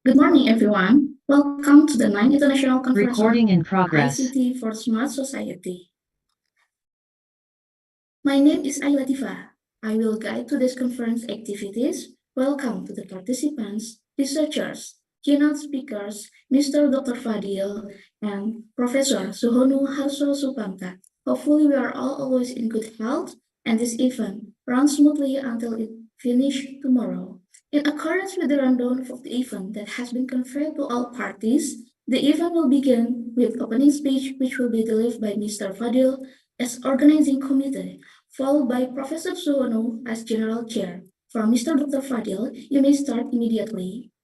Good morning, everyone. Welcome to the 9th International Conference Recording in on progress. ICT for Smart Society. My name is Ayu Latifah. I will guide today's conference activities. Welcome to the participants, researchers, keynote speakers, Mr. Dr. Fadil, and Professor Suhonu Harso Supangkat. Hopefully, we are all always in good health, and this event runs smoothly until it finishes tomorrow. In accordance with the rundown of the event that has been conveyed to all parties, the event will begin with opening speech, which will be delivered by Mr. Fadil as organizing committee, followed by Professor Suhono as General Chair. From Mr. Dr. Fadil, you may start immediately.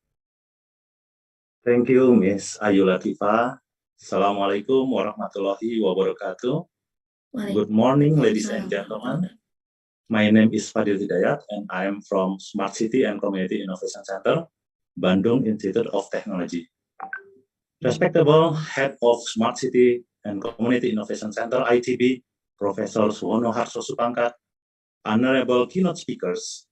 Thank you, Ms. Ayu Latifah. Assalamualaikum warahmatullahi wabarakatuh. Good morning, ladies and gentlemen. My name is Fadil Hidayat, and I am from Smart City and Community Innovation Center, Bandung Institute of Technology. Respectable Head of Smart City and Community Innovation Center, ITB, Professor Suhono Harso Supangkat, Honorable Keynote Speakers,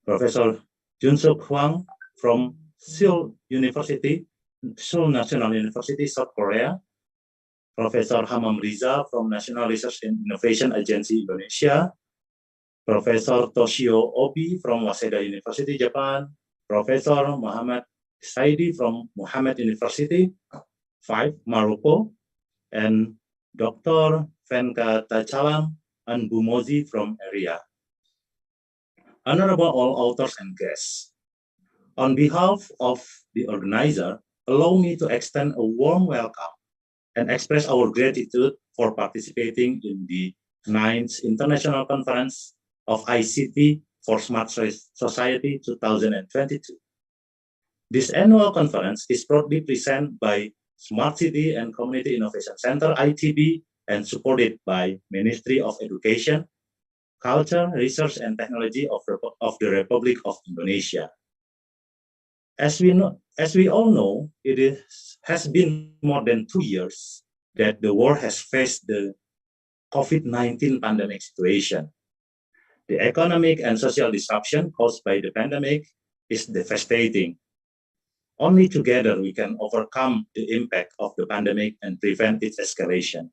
Professor Junsuk Hwang from Seoul National University, South Korea, Professor Hamam Riza from National Research and Innovation Agency Indonesia, Professor Toshio Obi from Waseda University, Japan, Professor Muhammad Saidi from Muhammad University, 5, Morocco, and Dr. Venka Tachalam and Bumozi from area. Honorable all authors and guests, on behalf of the organizer, allow me to extend a warm welcome and express our gratitude for participating in the 9th International Conference of ICT for Smart Society 2022. This annual conference is proudly presented by Smart City and Community Innovation Center, ITB, and supported by Ministry of Education, Culture, Research, and Technology of the Republic of Indonesia. As we all know, has been more than 2 years that the world has faced the COVID-19 pandemic situation. The economic and social disruption caused by the pandemic is devastating. Only together we can overcome the impact of the pandemic and prevent its escalation.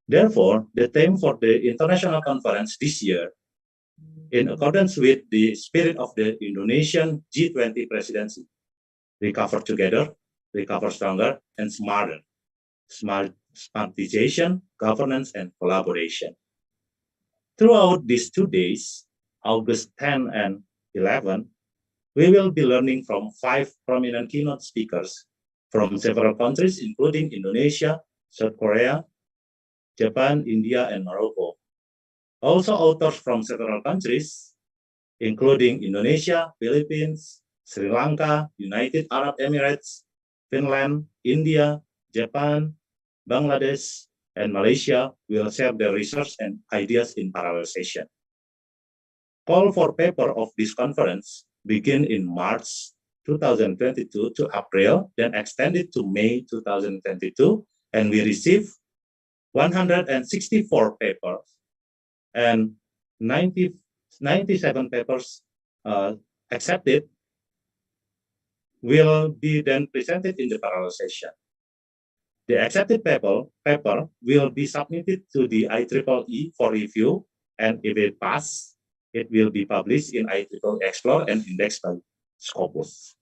Therefore, the theme for the international conference this year, in accordance with the spirit of the Indonesian G20 presidency, recover together, recover stronger, and smarter. Smartization, governance, and collaboration. Throughout these 2 days, August 10 and 11, we will be learning from 5 prominent keynote speakers from several countries, including Indonesia, South Korea, Japan, India, and Morocco. Also authors from several countries, including Indonesia, Philippines, Sri Lanka, United Arab Emirates, Finland, India, Japan, Bangladesh, and Malaysia will share their research and ideas in parallel session. Call for paper of this conference begin in March 2022 to April, then extended to May 2022, and we receive 164 papers and 97 papers accepted will be then presented in the parallel session. The accepted paper will be submitted to the IEEE for review, and if it passes, it will be published in IEEE Explore and indexed by Scopus.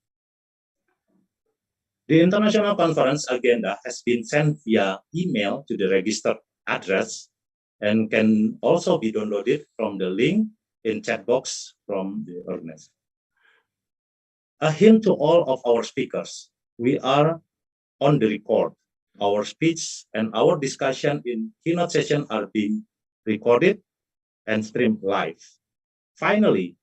The international conference agenda has been sent via email to the registered address and can also be downloaded from the link in chat box from the organizer. A hint to all of our speakers, we are on the record. Our speech and our discussion in keynote session are being recorded and streamed live. Finally,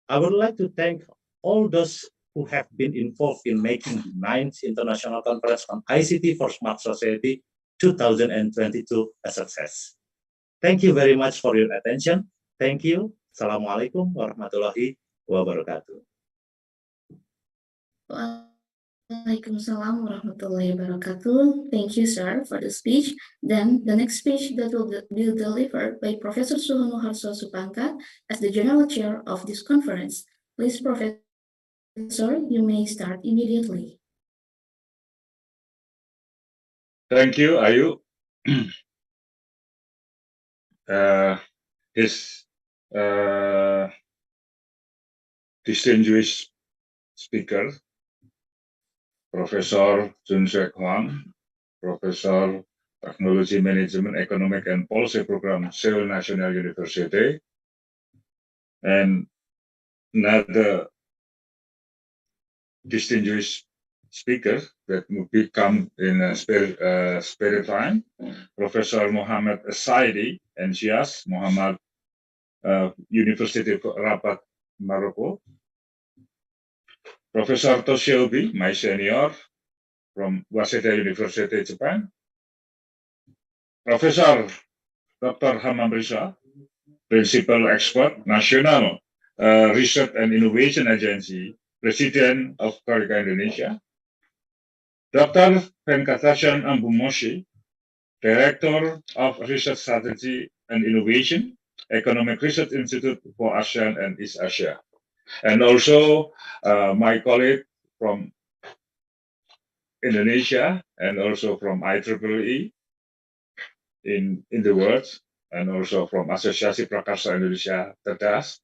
I would like to thank all those who have been involved in making the 9th International Conference on ICT for Smart Society 2022 a success. Thank you very much for your attention. Thank you. Assalamualaikum warahmatullahi wabarakatuh. Waalaikumsalam warahmatullahi wabarakatuh. Thank you, sir, for the speech. Then the next speech that will be delivered by Professor Suhono Harso Supangkat as the General Chair of this conference. Please, Professor. Professor, you may start immediately. Thank you, Ayu. His distinguished speaker, Professor Jun Sek Hwang, Professor Technology Management, Economic and Policy Program, Seoul National University, and another distinguished speaker that will become in a spare time, Professor Muhammad Saidi and Shias Muhammad, University of Rabat, Morocco, Professor Toshiobi, my senior from Waseda University, Japan, Professor Dr. Hamam Risa, Principal Expert, National Research and Innovation Agency, President of Karika Indonesia, Dr. Venkatasan Ambumoshi, Director of Research Strategy and Innovation, Economic Research Institute for ASEAN and East Asia. And also my colleague from Indonesia and also from IEEE in the world, and also from Asosiasi Prakarsa Indonesia Cerdas,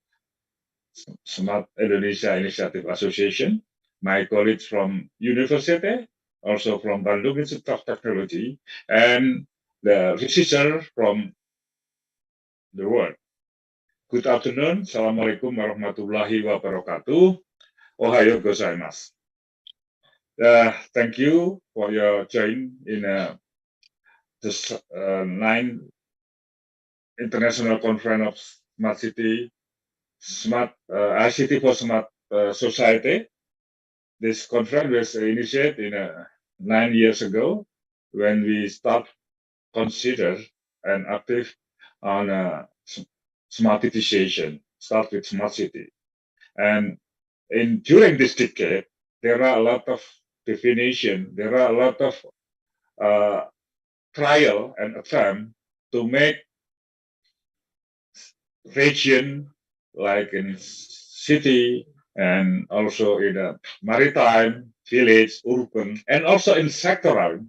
Smart Indonesia Initiative Association, my colleagues from university, also from Bandung Institute of Technology, and the researcher from the world. Good afternoon. Assalamualaikum warahmatullahi wabarakatuh. Ohayo gozaimasu. Thank you for your join in this 9th International Conference of Smart City, ICT for Smart Society. This conference was initiated 9 years ago when we start consider and active on smartization, start with smart city. And during this decade, there are a lot of definition, there are a lot of trial and attempt to make region like in city and also in a maritime, village, urban, and also in sectoral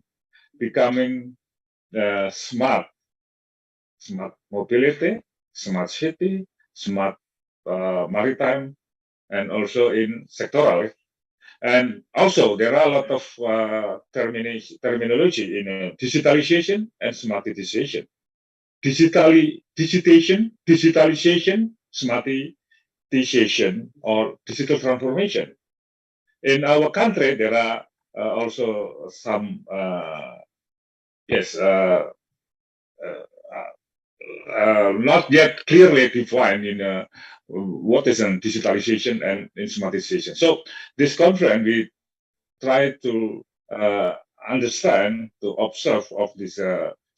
becoming smart mobility, smart city, smart maritime, and also in sectoral. And also there are a lot of terminology in digitalization and smartization. Digitalization, smartization, or digital transformation. In our country, there are also some, not yet clearly defined in what is digitalization and smartization. So this conference, we try to understand, to observe of this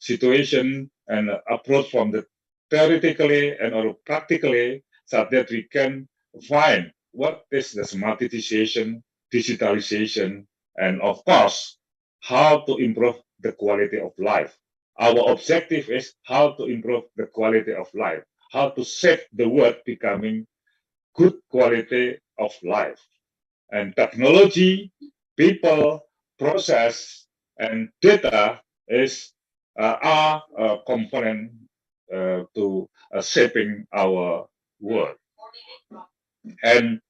situation and approach from the theoretically and or practically so that we can find what is the smartization, digitalization, and of course, how to improve the quality of life. Our objective is how to improve the quality of life, how to shape the world becoming good quality of life. And technology, people, process, and data are a component to shaping our world. And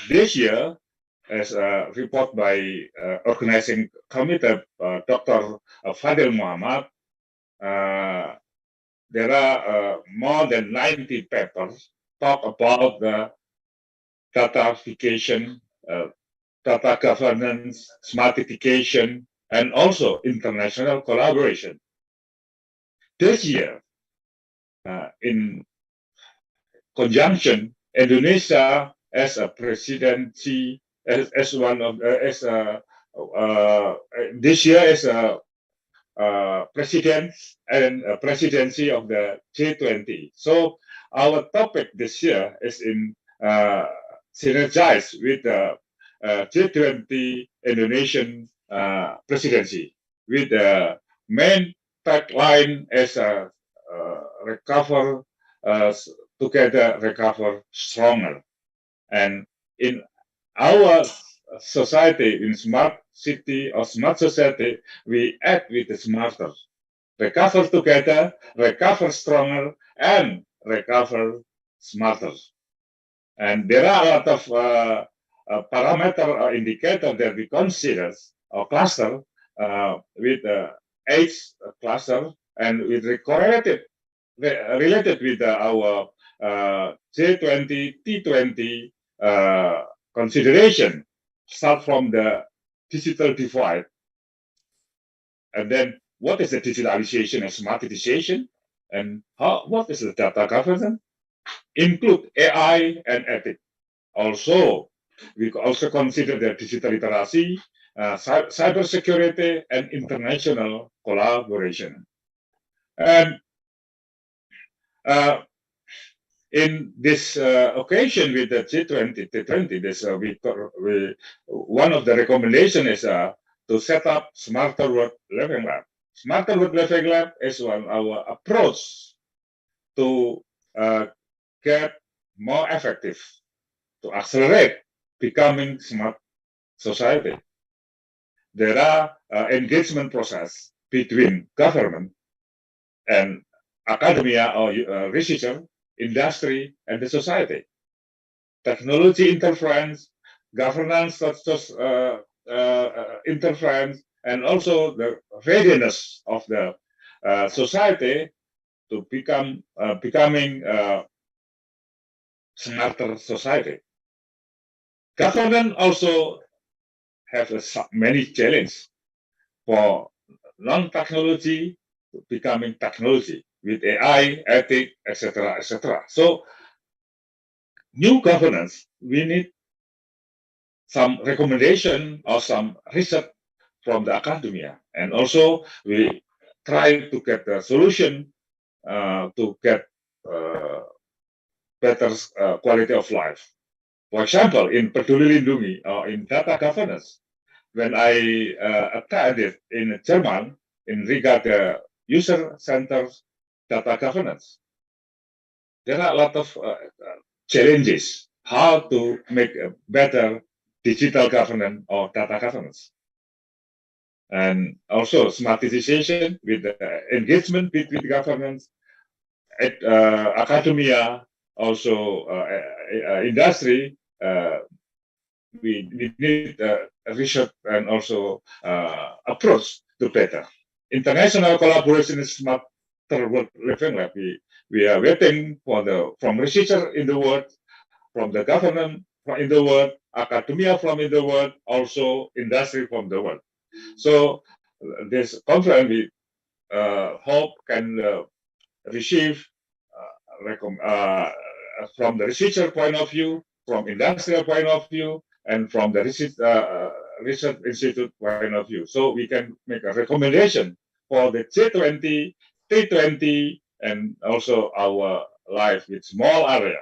this year, as a report by organizing committee, Dr. Fadil Muhammad, there are more than 90 papers talk about the datafication, data governance, smartification, and also international collaboration. This year, in conjunction, Indonesia as a presidency, as one of as a this year as a president and presidency of the G20. So our topic this year is in synergize with the G20 Indonesian presidency, with the main tagline as a recover together, recover stronger. And in our society in smart city or smart society, we act with the smarter. Recover together, recover stronger, and recover smarter. And there are a lot of parameter or indicator that we consider or cluster with age cluster and with correlated related with our J20, T20 consideration. Start from the digital divide, and then what is the digitalization and smartization, and what is the data governance? Include AI and ethics. Also, we also consider the digital literacy, cyber security, and international collaboration. And in this occasion with the G20, T20, this, one of the recommendations is to set up Smarter World Living Lab. Smarter World Living Lab is one our approach to get more effective, to accelerate becoming smart society. There are engagement process between government and academia or researcher, industry, and the society. Technology interference, governance interference, and also the readiness of the society to becoming smarter society. Government also have many challenges for non-technology to becoming technology with AI, ethics, etc., etc. So, new governance, we need some recommendation or some research from the academia, and also we try to get a solution to get better quality of life. For example, in Peduli Lindungi or in data governance, when I attended in German in regard to user-centered data governance, there are a lot of challenges how to make a better digital governance or data governance. And also smartization with the engagement between governments, academia, also industry. We need research and also approach to better. International collaboration is smarter world living lab. We are waiting for from researchers in the world, from the government in the world, academia from in the world, also industry from the world. So this conference we hope can receive from the researcher point of view, from industrial point of view, and from the research institute point of view. So we can make a recommendation for the J20, T20, and also our life with small area.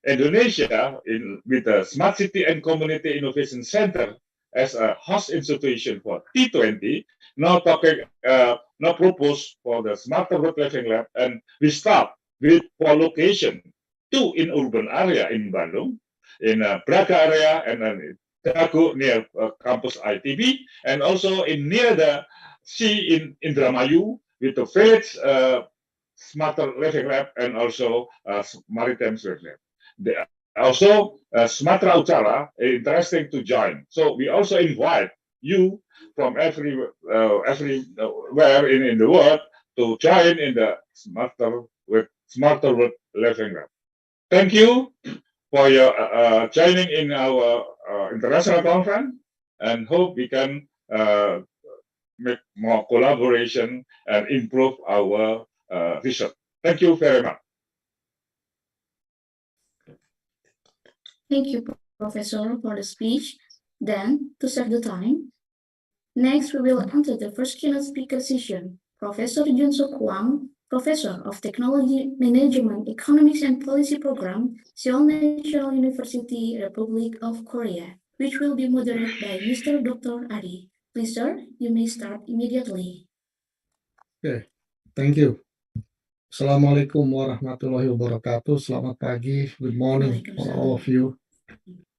Indonesia, with the Smart City and Community Innovation Center as a host institution for T20, now propose for the Smarter World Living Lab, and we start with 4 location, 2 in urban area in Bandung, in Braga area, and then Dago near campus ITB, and also near the sea in Indramayu with the village Smarter Living Lab and also Maritime Survey Lab. Also, Sumatra Utara interesting to join. So we also invite you from everywhere in the world to join in the Smarter World Living Lab. Thank you for your joining in our international conference, and hope we can make more collaboration and improve our research. Thank you very much. Thank you, Professor, for the speech. Then, to save the time, next we will enter the first keynote speaker session. Professor Jun Suk Hwang, Professor of Technology Management, Economics and Policy Program, Seoul National University, Republic of Korea, which will be moderated by Mr. Dr. Adi. Please, sir, you may start immediately. Okay, thank you. Assalamualaikum warahmatullahi wabarakatuh. Selamat pagi, good morning for all of you.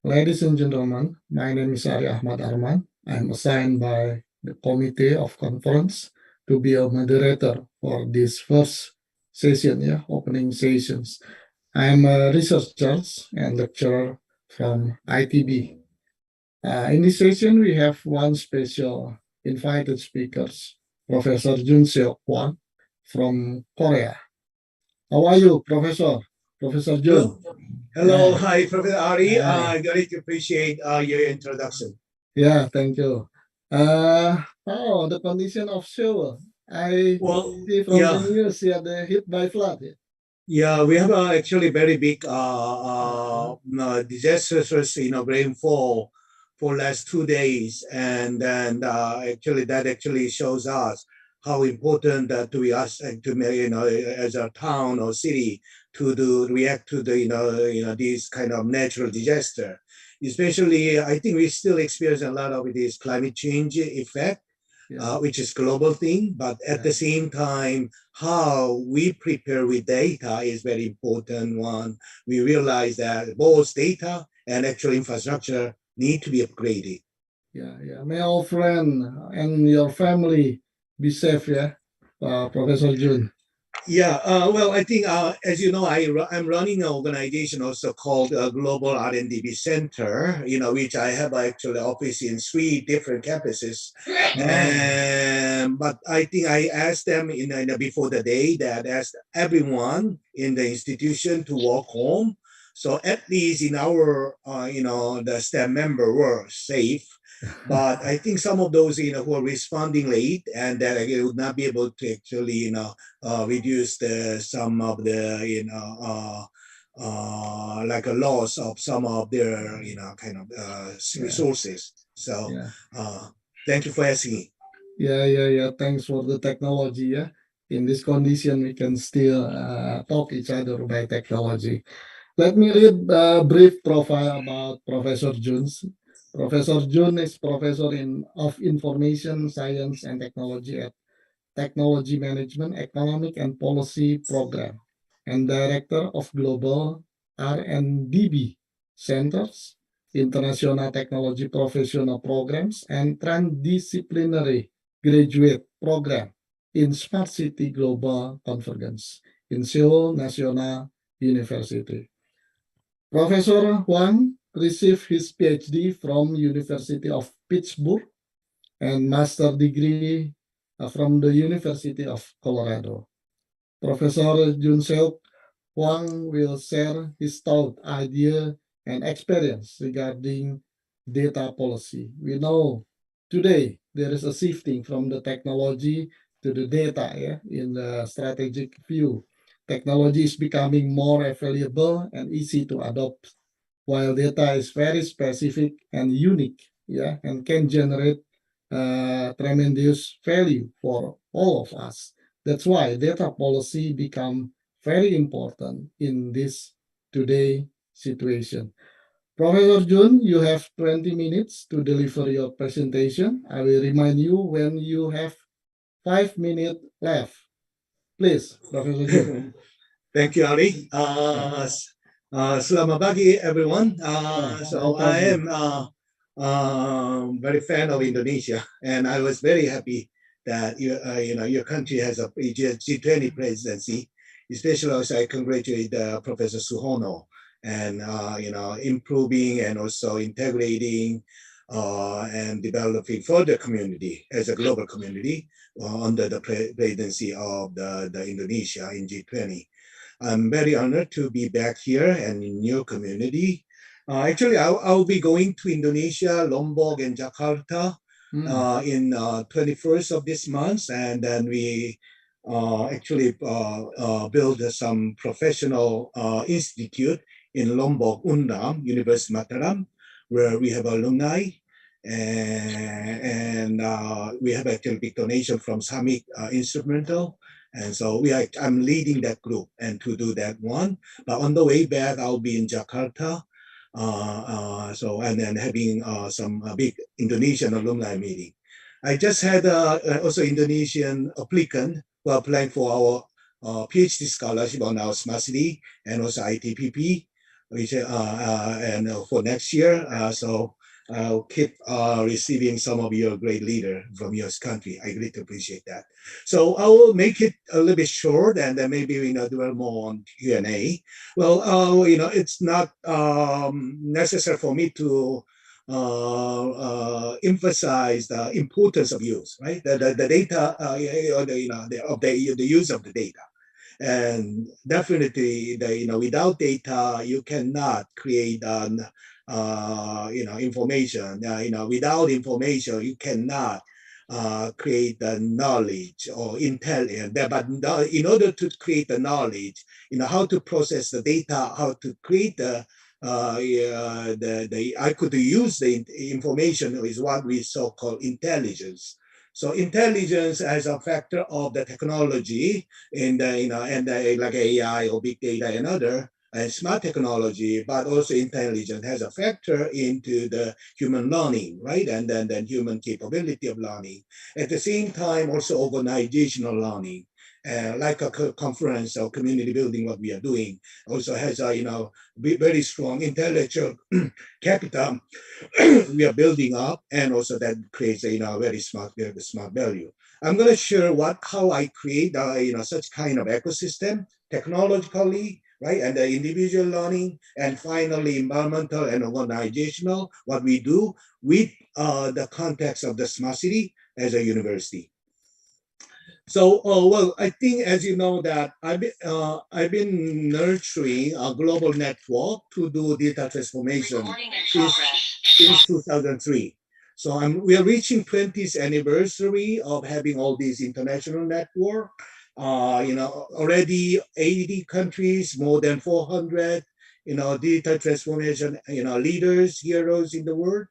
Ladies and gentlemen, my name is Ari Ahmad Arman. I'm assigned by the Committee of Conference to be a moderator for this first session, opening sessions. I'm a researcher and lecturer from ITB. In this session, we have one special invited speakers, Professor Jun Seok Kwon from Korea. How are you, Professor? Professor Jun? Hello, Yeah. hi, Professor Ari. Hi. I really appreciate your introduction. Yeah, thank you. The condition of Seoul. I Well, see from the news, they're hit by flood. yeah, we have actually very big disastrous, rainfall for last 2 days, and then actually that actually shows us how important to us and to as a town or city to do react to the these kind of natural disaster. Especially, I think we still experience a lot of this climate change effect, which is global thing, but at the same time, how we prepare with data is very important one. We realize that both data and actual infrastructure need to be upgraded. Yeah. May our friend and your family be safe, Professor Jun. Yeah, well, I think as you know, I'm running an organization also called Global R&D Center, which I have actually office in 3 different campuses. But I think I asked them before the day that asked everyone in the institution to walk home. So at least in our, the staff member were safe. But I think some of those, who are responding late and that would not be able to actually, reduce some of the like a loss of some of their kind of resources. So thank you for asking. Yeah. Thanks for the technology. In this condition, we can still talk each other by technology. Let me read a brief profile about Professor Jun. Professor Jun is professor of Information Science and Technology at Technology Management, Economic and Policy Program, and Director of Global R&DB Centers, International Technology Professional Programs, and Transdisciplinary Graduate Program in Smart City Global Convergence in Seoul National University. Professor Huang received his PhD from University of Pittsburgh and master degree from the University of Colorado. Professor Jun Seok Huang will share his thought, idea, and experience regarding data policy. We know today there is a shifting from the technology to the data in the strategic view. Technology is becoming more available and easy to adopt, while data is very specific and unique, and can generate tremendous value for all of us. That's why data policy become very important in this today situation. Professor Jun, you have 20 minutes to deliver your presentation. I will remind you when you have 5 minutes left. Please, Professor Jun. Thank you, Ali. Selamat pagi, everyone. So I am very fan of Indonesia, and I was very happy that your country has a G20 presidency. Especially, also, I congratulate Professor Suhono and improving and also integrating and developing for the community as a global community under the presidency of the Indonesia in G20. I'm very honored to be back here and in your community. Actually, I'll be going to Indonesia, Lombok, and Jakarta in 21st of this month, and then we actually build some professional institute in Lombok, Undam, University Mataram, where we have alumni, and we have actually big donation from Samic Instrumental. And so I'm leading that group and to do that one. But on the way back, I'll be in Jakarta. And then having some big Indonesian alumni meeting. I just had also Indonesian applicant who are applying for our PhD scholarship on our smart city and also ITPP. which and for next year. So I'll keep receiving some of your great leader from your country. I greatly appreciate that. So I will make it a little bit short, and then maybe dwell more on Q&A. Well, it's not necessary for me to emphasize the importance of use, right? The data, or the use of the data. And definitely, without data, you cannot create information. Without information, you cannot create the knowledge or intelligence. But in order to create the knowledge, how to process the data, how to create I could use the information is what we so-called intelligence. So intelligence as a factor of the technology in the, like AI or big data and other and smart technology, but also intelligence has a factor into the human learning, right? And then human capability of learning. At the same time, also organizational learning. Like a conference or community building, what we are doing also has a very strong intellectual capital we are building up, and also that creates a very smart value. I'm going to share how I create such kind of ecosystem technologically, right, and the individual learning, and finally environmental and organizational what we do with the context of the smart city as a university. So, well, I think as you know that I've been nurturing a global network to do data transformation since 2003. So we are reaching 20th anniversary of having all these international network. Already 80 countries, more than 400, data transformation, leaders, heroes in the world.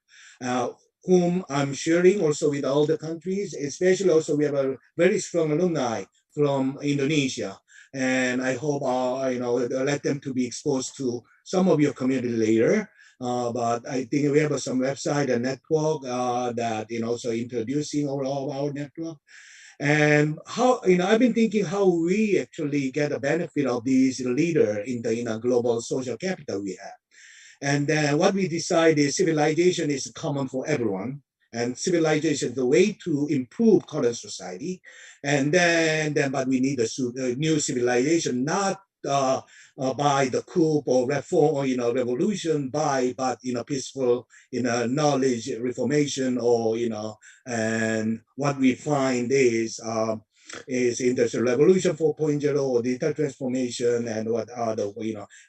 Whom I'm sharing also with all the countries, especially also we have a very strong alumni from Indonesia. And I hope, let them to be exposed to some of your community later. But I think we have some website and network that, also introducing all of our network. And how, I've been thinking how we actually get a benefit of these leader in the global social capital we have. And then what we decide is civilization is common for everyone. And civilization is the way to improve current society. And then but we need a new civilization, not by the coup or reform or revolution, but peaceful knowledge reformation, or and what we find is Industrial Revolution 4.0 or digital transformation, and what are the,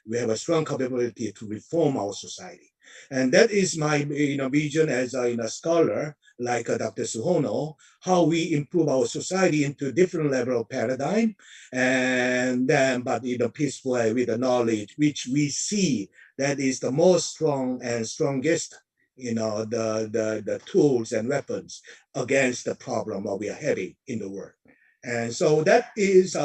we have a strong capability to reform our society. And that is my vision as a scholar like Dr. Suhono, how we improve our society into different level of paradigm, and then but in a peaceful way with the knowledge which we see that is the most strong and strongest the tools and weapons against the problem that we are having in the world. And so that is,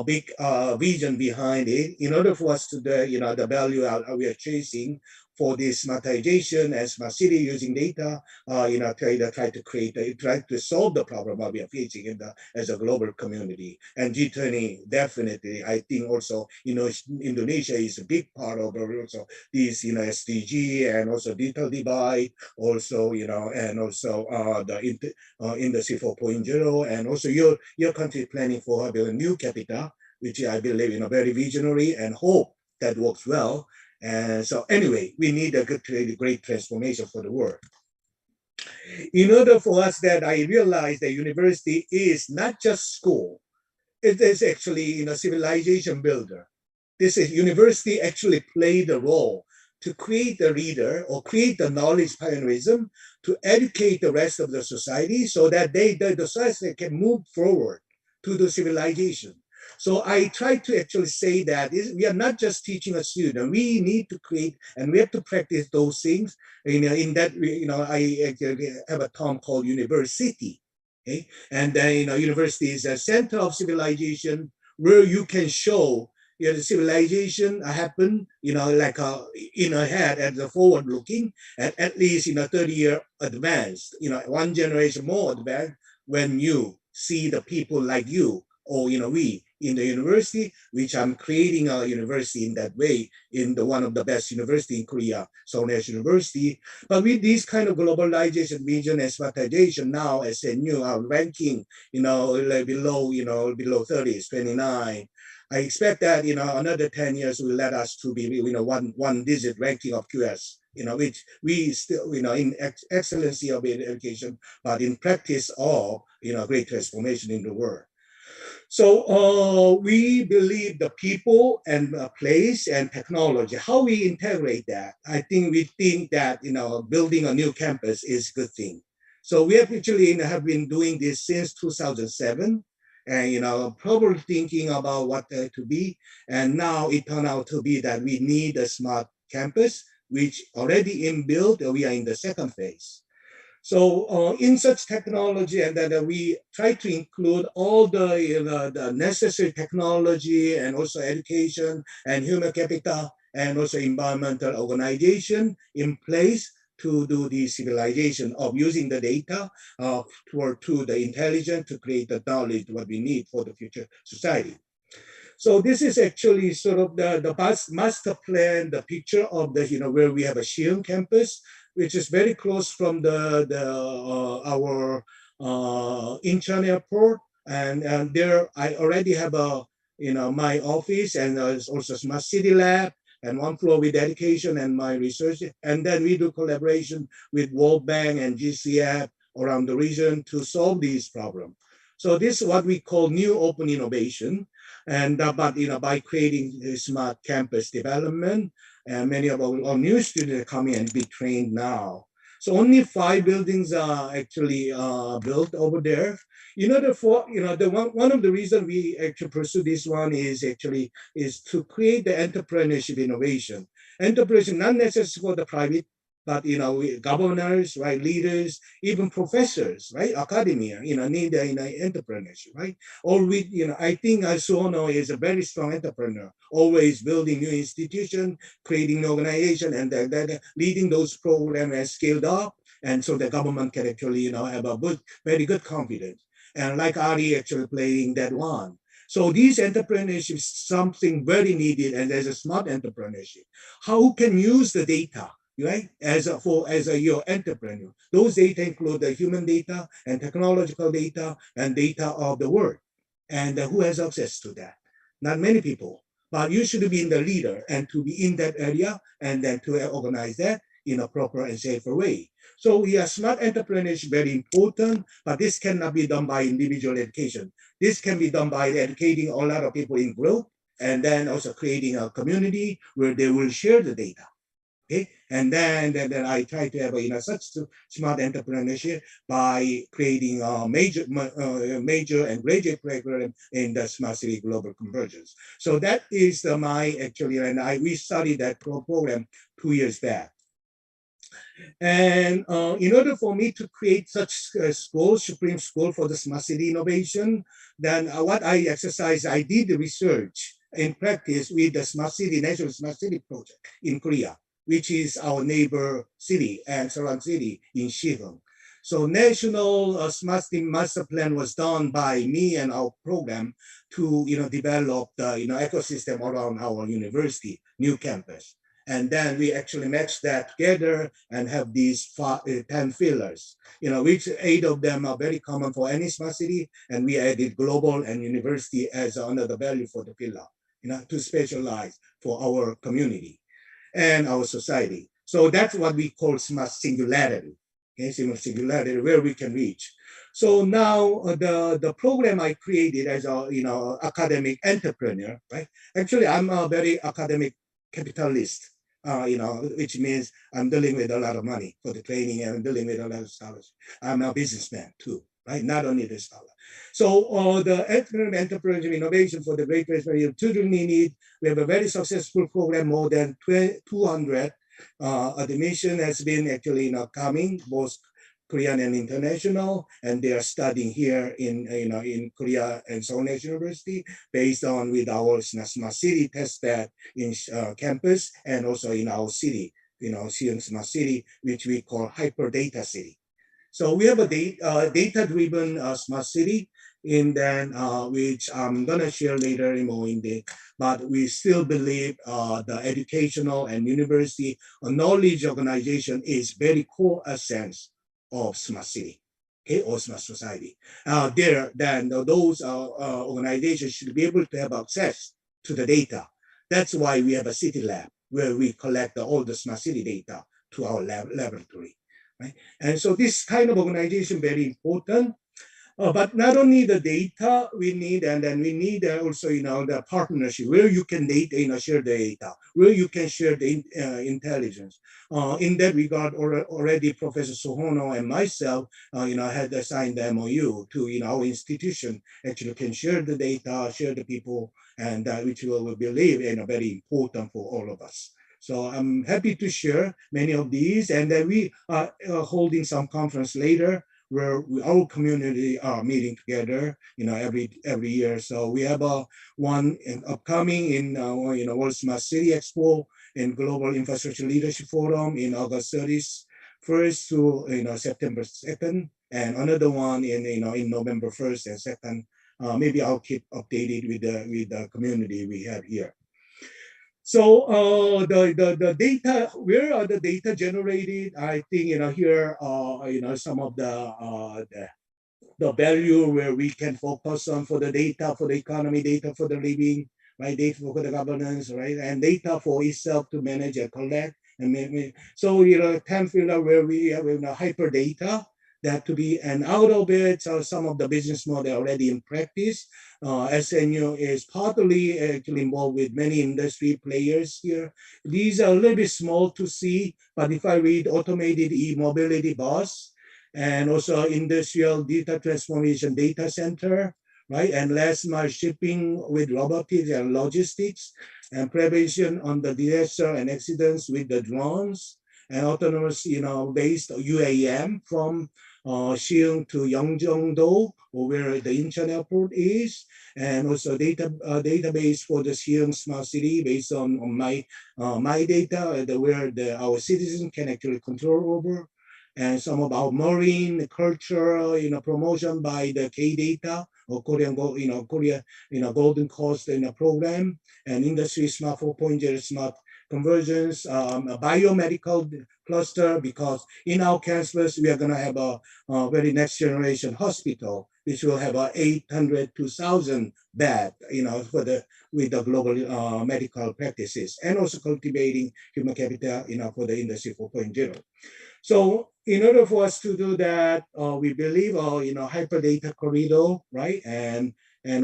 big vision behind it. In order for us to the value we are chasing for this smartization and smart city using data, try to create, try to solve the problem that we are facing as a global community. And G20 definitely, I think also, Indonesia is a big part of also these, SDG and also digital divide, also, and also the Industry 4.0, and also your country planning for having a new capital, which I believe very visionary, and hope that works well. And so anyway, we need a great transformation for the world. In order for us that I realized that university is not just school, it is actually civilization builder. This is university actually play the role to create the leader or create the knowledge pioneerism to educate the rest of the society so that the society can move forward to the civilization. So I try to actually say that we are not just teaching a student. We need to create and we have to practice those things. In that, I have a term called university. Okay? And then, university is a center of civilization where you can show the civilization happen, like in ahead and the forward looking, at least 30-year advanced, one generation more advanced when you see the people like you or we in the university, which I'm creating a university in that way, in the one of the best university in Korea, Seoul National University. But with this kind of globalization, vision, and smartization, now as a new ranking, like below 30, 29. I expect that, another 10 years will let us to be, one digit ranking of QS, which we still, in excellency of education, but in practice of, great transformation in the world. So we believe the people and place and technology, how we integrate that. I think we think that, building a new campus is a good thing. So we have actually have been doing this since 2007 and, probably thinking about what to be. And now it turned out to be that we need a smart campus, which already in build, we are in the second phase. So in such technology, and then we try to include all the necessary technology and also education and human capital and also environmental organization in place to do the civilization of using the data to the intelligence to create the knowledge what we need for the future society. So this is actually sort of the master plan, the picture of the, where we have a Xi'an campus, which is very close from our Incheon airport. And there I already have my office and also smart city lab and one floor with education and my research. And then we do collaboration with World Bank and GCF around the region to solve these problems. So this is what we call new open innovation. And but by creating a smart campus development, and many of our new students are coming and be trained now. So only 5 buildings are actually built over there. One of the reasons we actually pursue this one is to create the entrepreneurship innovation. Entrepreneurship not necessarily for the private, but governors, right, leaders, even professors, right, academia, need entrepreneurship, right? Or with, I think Suhono is a very strong entrepreneur, always building new institution, creating new organization, and then leading those programs as scaled up, and so the government can actually, have a very good confidence. And like Ari actually playing that one. So these entrepreneurship is something very needed, and there's a smart entrepreneurship. How can use the data? Right, as your entrepreneur, those data include the human data and technological data and data of the world, and who has access to that? Not many people, but you should be in the leader and to be in that area and then to organize that in a proper and safer way. So yeah, smart entrepreneurship is very important, but this cannot be done by individual education. This can be done by educating a lot of people in group and then also creating a community where they will share the data. Okay, and then I try to have such smart entrepreneurship by creating a major and graduate program in the smart city global convergence. So that is we studied that program 2 years back. And in order for me to create such a school, Supreme School for the Smart City Innovation, then what I exercised, I did the research in practice with the National Smart City Project in Korea, which is our neighbor city and surrounding city in Siheung. So national smart city master plan was done by me and our program to develop the ecosystem around our university, new campus. And then we actually match that together and have these 10 pillars, which 8 of them are very common for any smart city. And we added global and university as another value for the pillar, to specialize for our community and our society. So that's what we call smart singularity. Okay, smart singularity, where we can reach. So now the program I created as a academic entrepreneur, right? Actually, I'm a very academic capitalist, which means I'm dealing with a lot of money for the training and I'm dealing with a lot of scholars. I'm a businessman too, right? Not only the scholar. So the entrepreneurship innovation for the great transformation children need. We have a very successful program, more than 200 admission has been actually coming, both Korean and international, and they are studying here in Korea and Seoul National University based on with our smart city test bed in campus and also in our city, Siheung Smart City, which we call hyper data city. So we have a data-driven smart city, in then which I'm gonna share later in more in depth. But we still believe the educational and university or knowledge organization is very core essence of smart city, okay, or smart society. There, then those organizations should be able to have access to the data. That's why we have a city lab where we collect all the smart city data to our laboratory, right? And so this kind of organization very important. But not only the data we need, and then we need also, the partnership where you can data, share the data, where you can share the intelligence. In that regard, already Professor Sohono and myself, had signed the MOU to, our institution actually can share the data, share the people, and which we believe very important for all of us. So I'm happy to share many of these, and then we are holding some conference later where our community are meeting together, every year. So we have one upcoming in World Smart City Expo and Global Infrastructure Leadership Forum in August 31st to September 2nd, and another one in November 1st and 2nd. Maybe I'll keep updated with the community we have here. So the data, where are the data generated? I think here some of the value where we can focus on for the data, for the economy, data for the living, right? Data for the governance, right? And data for itself to manage and collect. And so 10 pillar where we have hyper data that to be, and out of it, so some of the business model already in practice. SNU is partly actually involved with many industry players here. These are a little bit small to see, but if I read automated e-mobility bus, and also industrial data transformation data center, right? And last mile shipping with robotics and logistics, and prevention on the disaster and accidents with the drones, and autonomous, based UAM from Xiong to Yeongjong-do, where the Incheon airport is, and also database for the Xiong smart city based on my data, where our citizens can actually control over, and some of our marine culture, promotion by the K data or Korean, Korea, Golden Coast program, and industry smart 4.0 smart conversions, a biomedical cluster, because in our campus we are going to have a very next generation hospital, which will have 800 to 1,000 bed, with the global medical practices, and also cultivating human capital, for the industry 4.0. So in order for us to do that, we believe, hyper data corridor, right? And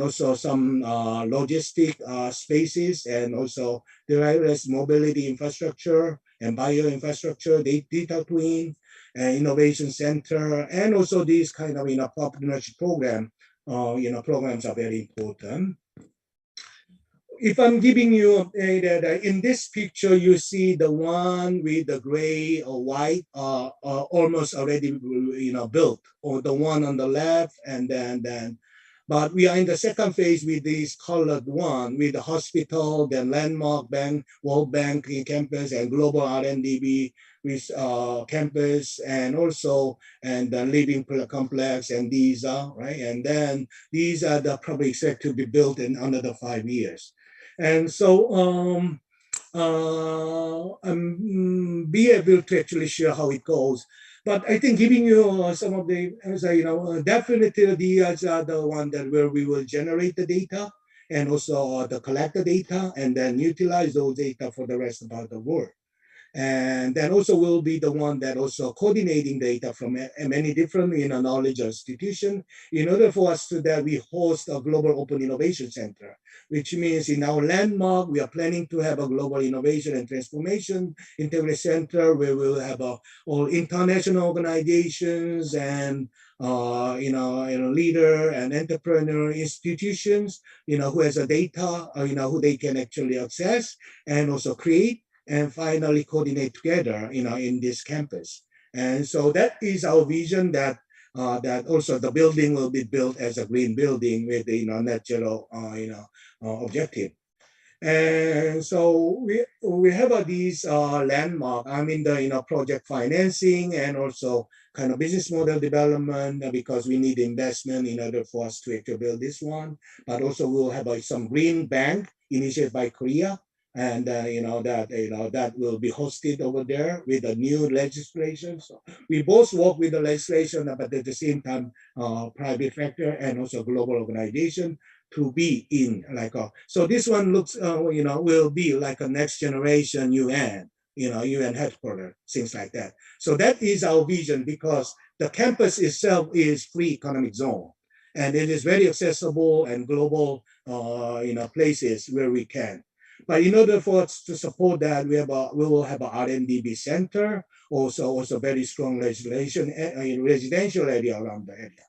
also some logistic spaces, and also the wireless mobility infrastructure and bio infrastructure, data twin, and innovation center, and also these kind of partnership program, programs are very important. If I'm giving you in this picture, you see the one with the gray or white almost already built, or the one on the left, and then but we are in the second phase with this colored one, with the hospital, then landmark bank, World Bank campus, and global R&D with campus, and also and the living complex, and these are right, and then these are the probably set to be built in another 5 years. And so be able to actually share how it goes. But I think giving you some of the, definitely these are the one that where we will generate the data, and also the collect the data, and then utilize those data for the rest of the world. And then also will be the one that also coordinating data from many different knowledge institution, in order for us to that we host a global open innovation center, which means in our landmark we are planning to have a global innovation and transformation integrated center, where we will have all international organizations and leader and entrepreneur institutions, who has a data, who they can actually access and also create, and finally coordinate together, in this campus. And so that is our vision, that that also the building will be built as a green building with net zero objective. And so we have these landmark. I mean the project financing and also kind of business model development because we need investment in order for us to actually build this one. But also we'll have some green bank initiated by Korea, and that will be hosted over there with the new legislation. So we both work with the legislation, but at the same time, private sector and also global organization to be in so this one looks will be like a next generation UN, UN headquarters, things like that. So that is our vision because the campus itself is free economic zone and it is very accessible and global places where we can. But in order for us to support that, we will have a R&D center, also very strong legislation in residential area around the area.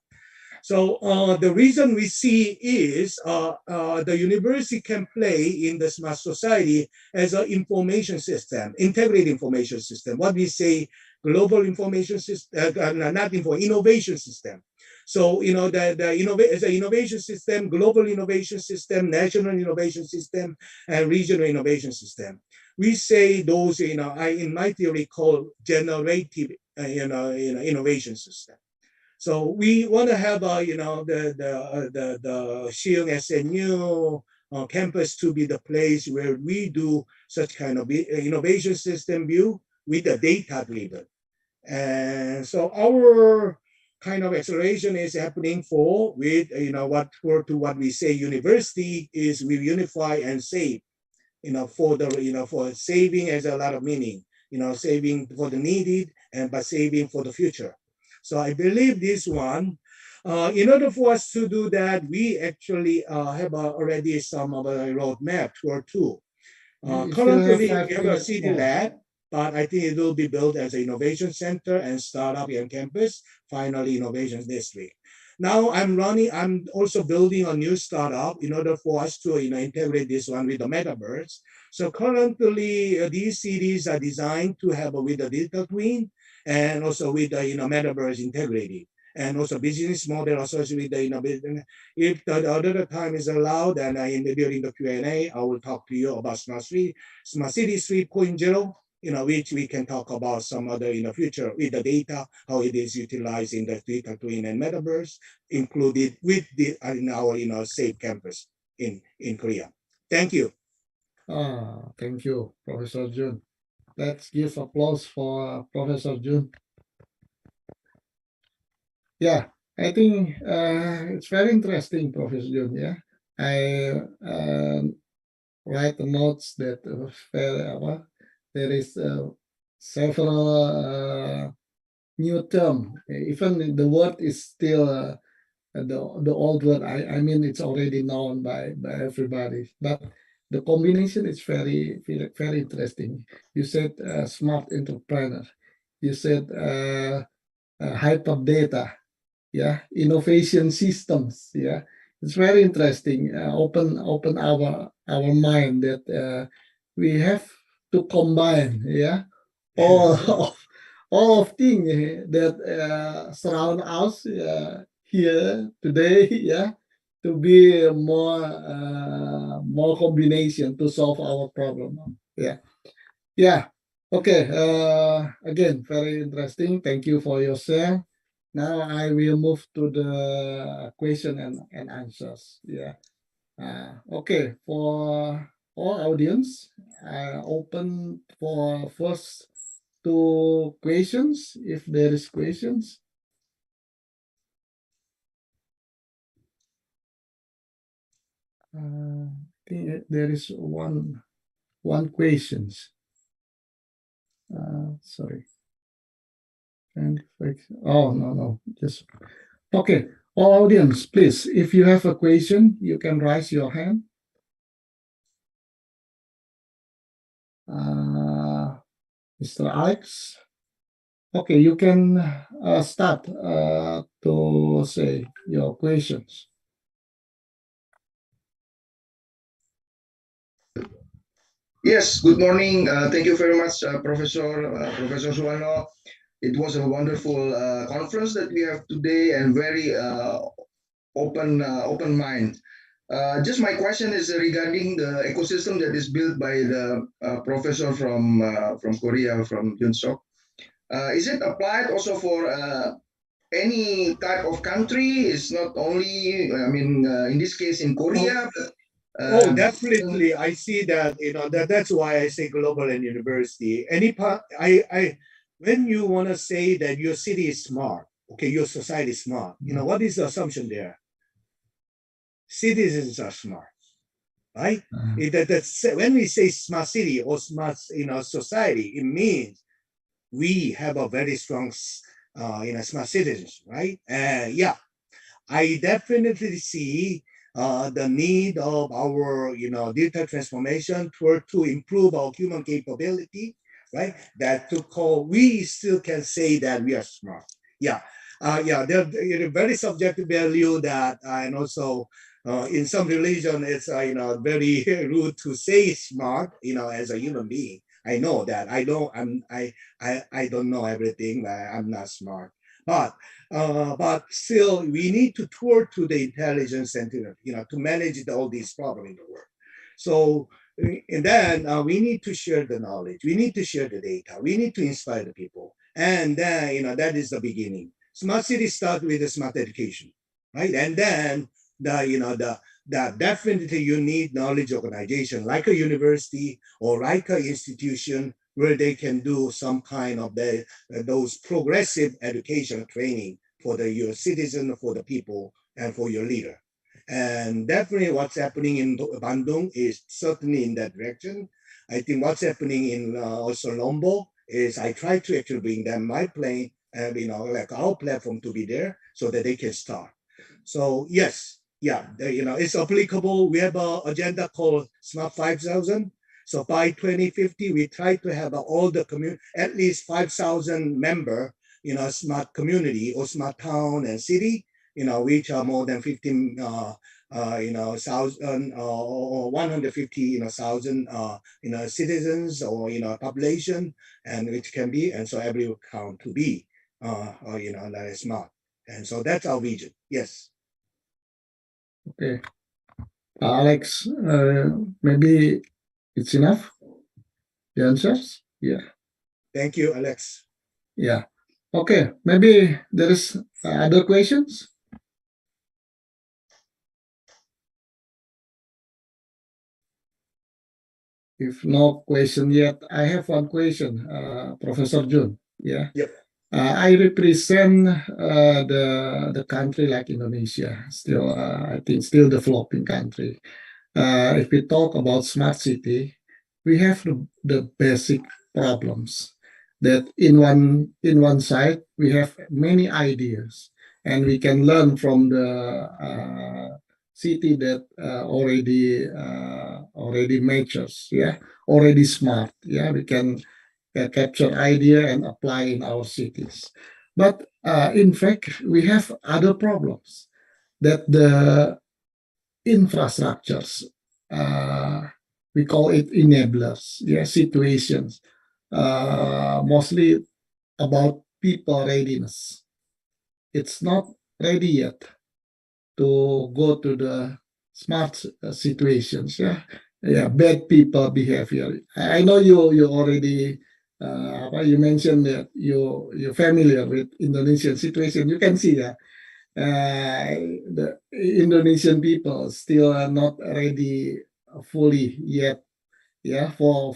So the reason we see is the university can play in the smart society as an information system, integrated information system. What we say, global information system, innovation system. So as an innovation system, global innovation system, national innovation system, and regional innovation system. We say those, in my theory, called generative, innovation system. So we want to have, the Shield SNU campus to be the place where we do such kind of innovation system view with the data driven. And so our kind of acceleration is happening with what we say university is we unify and save, for saving has a lot of meaning, saving for the needed and by saving for the future. So I believe this one, in order for us to do that, we actually have already some of a roadmap or two. Currently, we have a city lab, but I think it will be built as an innovation center and startup and campus, finally innovation district. Now I'm also building a new startup in order for us to integrate this one with the metaverse. So currently these cities are designed to have with the digital twin and also with the metaverse integrated. And also business model associated with the if the other time is allowed, and during the Q&A, I will talk to you about Smart City 3.0, which we can talk about some other in the future with the data, how it is utilized in the data twin and metaverse, included with in our safe campus in Korea. Thank you. Thank you, Professor Jun. Let's give applause for Professor Jun. Yeah, I think it's very interesting, Professor Jun. Yeah, I write the notes that there is several new term. Even the word is still the old word. I mean, it's already known by everybody, but the combination is very interesting. You said smart entrepreneur. You said hyper data. Yeah, innovation systems. Yeah, it's very interesting. Open our mind that we have to combine. Yeah, all of things that surround us here today. Yeah, to be more combination to solve our problem. Yeah. Okay. Again, very interesting. Thank you for your share. Now I will move to the question and answers. Yeah. Okay. For all audience, open for first two questions, if there is questions. I think there is one questions. Sorry. And oh no, just okay. All audience, please, if you have a question, you can raise your hand. Mr. Alex. Okay, you can start to say your questions. Yes, good morning. Thank you very much, Professor Suwano. It was a wonderful conference that we have today and very open mind Just my question is regarding the ecosystem that is built by the professor from Korea, from Yunsok. Is it applied also for any type of country? It's not only, I mean, in this case in Korea, but Oh, definitely. I see that, that's why I say global and university. When you want to say that your city is smart, okay, your society is smart, what is the assumption there? Citizens are smart, right? When we say smart city or smart, society, it means we have a very strong, smart citizens, right? And yeah, I definitely see the need of our, digital transformation to improve our human capability, right? That to call, we still can say that we are smart. Yeah. Yeah, they're very subjective value that, and also in some religion, it's, very rude to say smart, as a human being. I know that I don't know everything. I'm not smart, but still, we need to tour to the intelligence center, to manage all these problems in the world. So, and then we need to share the knowledge. We need to share the data. We need to inspire the people. And then, that is the beginning. Smart cities start with the smart education, right? And then the definitely you need knowledge organization like a university or like an institution where they can do some kind of those progressive education training for your citizen, for the people, and for your leader. And definitely what's happening in Bandung is certainly in that direction. I think what's happening in also Lombok is I try to actually bring them my plane and, like our platform to be there so that they can start. So yes, yeah, it's applicable. We have an agenda called Smart 5000. So by 2050, we try to have all the at least 5,000 member, smart community or smart town and city, which are more than 15, thousand or 150, thousand, citizens or, population, and which can be, and so every count to be, that is smart. And so that's our vision. Yes. Okay. Alex, maybe it's enough? The answers? Yeah. Thank you, Alex. Yeah. Okay. Maybe there is other questions? If no question yet, I have one question, Professor Jun. Yeah. Yep. I represent the country like Indonesia, still I think still developing country. If we talk about smart city, we have the basic problems that in one side we have many ideas and we can learn from the city that already matures, yeah, already smart, yeah, we can capture idea and apply in our cities. But in fact, we have other problems that the infrastructures, we call it enablers, yeah, situations, mostly about people readiness. It's not ready yet to go to the smart situations, yeah. Yeah, bad people behavior. I know you already you mentioned that you're familiar with Indonesian situation. You can see that the Indonesian people still are not ready fully yet, yeah, for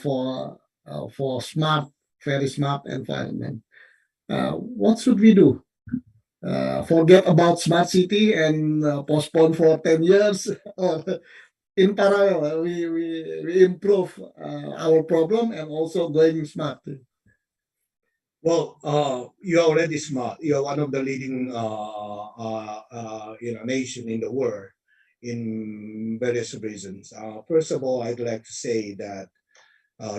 smart, very smart environment. What should we do? Forget about smart city and postpone for 10 years? Or in parallel, we improve our problem and also going smart. Well, you're already smart. You're one of the leading, nation in the world in various reasons. First of all, I'd like to say that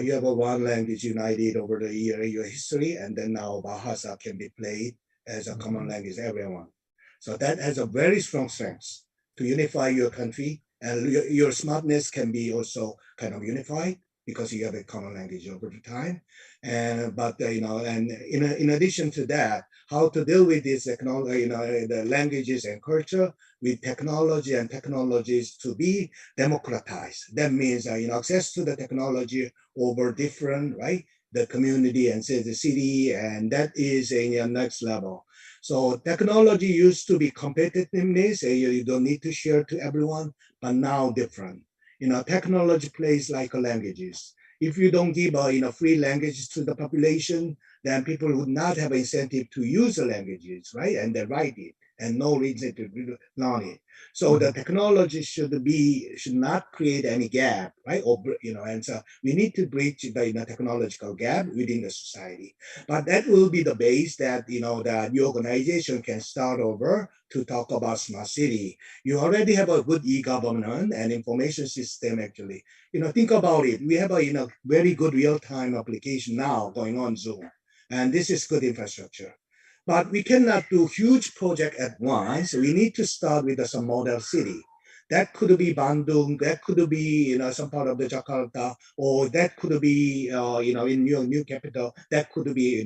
you have a one language united over the year, your history, and then now Bahasa can be played as a common language, everyone. So that has a very strong strength to unify your country, and your smartness can be also kind of unified. because you have a common language over the time. But and in addition to that, how to deal with this technology, the languages and culture with technology and technologies to be democratized. That means access to the technology over different, right, the community and say the city, and that is a next level. So technology used to be competitiveness, you don't need to share to everyone, but now different. Technology plays like languages. If you don't give free languages to the population, then people would not have incentive to use the languages, right? And they write it and no reason to learn it. So the technology should not create any gap, right? Or and so we need to bridge the technological gap within the society. But that will be the base that that your organization can start over to talk about smart city. You already have a good e-government and information system actually. Think about it. We have a very good real-time application now going on Zoom, and this is good infrastructure. But we cannot do huge project at once. We need to start with some model city. That could be Bandung, that could be some part of the Jakarta, or that could be in your new capital. That could be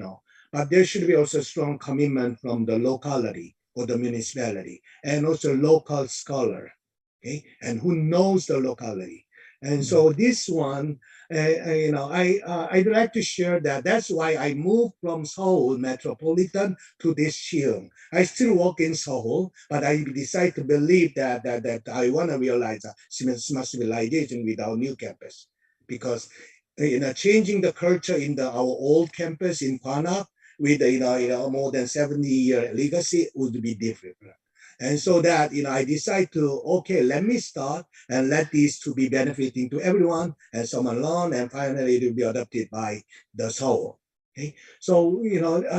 but there should be also strong commitment from the locality or the municipality, and also local scholar, okay, and who knows the locality. And so this one, I'd like to share that. That's why I moved from Seoul metropolitan to this Cheong. I still work in Seoul, but I decided to believe that I want to realize smart civilization with our new campus, because changing the culture in our old campus in Kwanak with more than 70-year legacy would be different. And so that I decide to let me start and let these to be benefiting to everyone, and someone learn, and finally it will be adopted by the soul. Okay, so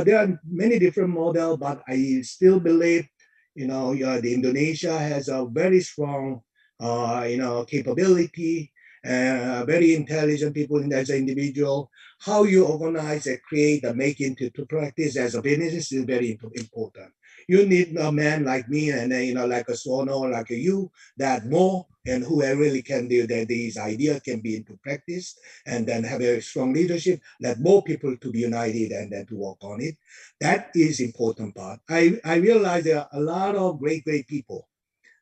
there are many different models, but I still believe the Indonesia has a very strong capability, very intelligent people as an individual. How you organize and create and make into to practice as a business is very important. You need a man like me and like a Sono, like you, that more, and who really can do that these ideas can be into practice, and then have a strong leadership, let more people to be united and then to work on it. That is important part. I realize there are a lot of great people,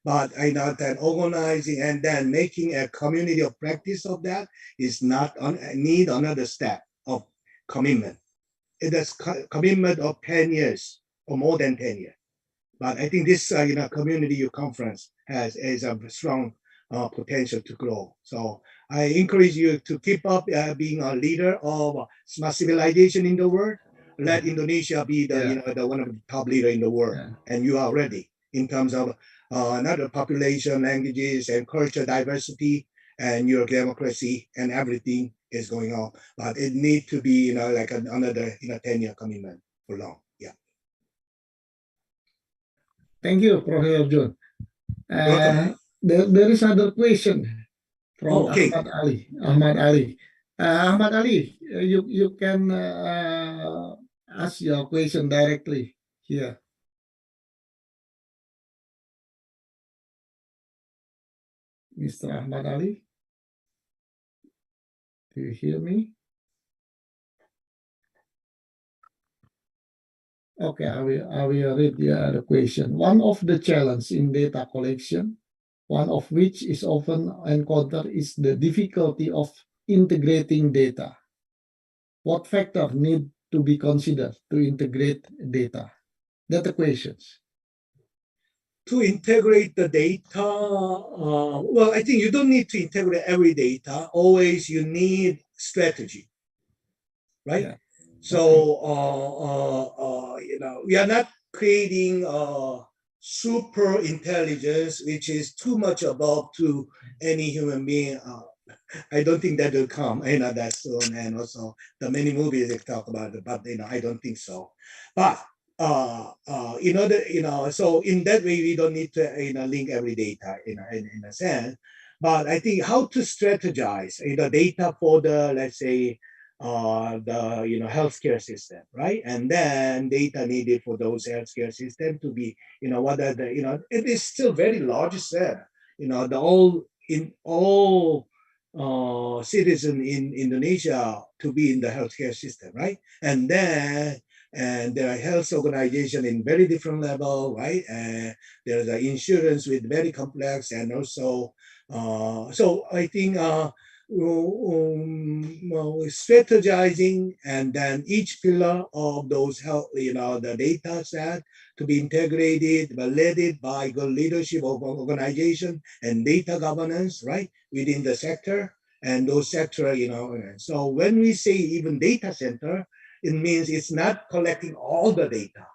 but I know that organizing and then making a community of practice of that is not need another step of commitment. It is commitment of 10 years or more than 10 years. But I think this community conference has a strong potential to grow. So I encourage you to keep up being a leader of smart civilization in the world. Let Indonesia be the one of the top leader in the world, and you are ready in terms of another population, languages, and culture diversity, and your democracy, and everything is going on. But it needs to be like another 10-year commitment for long. Yeah. Thank you, Professor John. Welcome. There is another question from Okay. Ahmad Ali. Ahmad Ali, you can ask your question directly here. Mr. Ahmad Ali, do you hear me? Okay, I will read the question. One of the challenges in data collection, one of which is often encountered, is the difficulty of integrating data. What factors need to be considered to integrate data? That's the questions. To integrate the data, well, I think you don't need to integrate every data. Always you need strategy, right? Yeah. So, we are not creating super intelligence, which is too much above to any human being. I don't think that will come, that soon. And also the many movies they talk about it, but I don't think so. But so in that way we don't need to link every data in a sense. But I think how to strategize data for the, let's say, the healthcare system, right? And then data needed for those healthcare system to be what are the it is still very large set. The all citizen in Indonesia to be in the healthcare system, right? And then and there are health organization in very different level, right? And there's the insurance with very complex and also so I think strategizing and then each pillar of those health, the data set to be integrated, led by good leadership of organization and data governance, right, within the sector and those sector, So when we say even data center, it means it's not collecting all the data.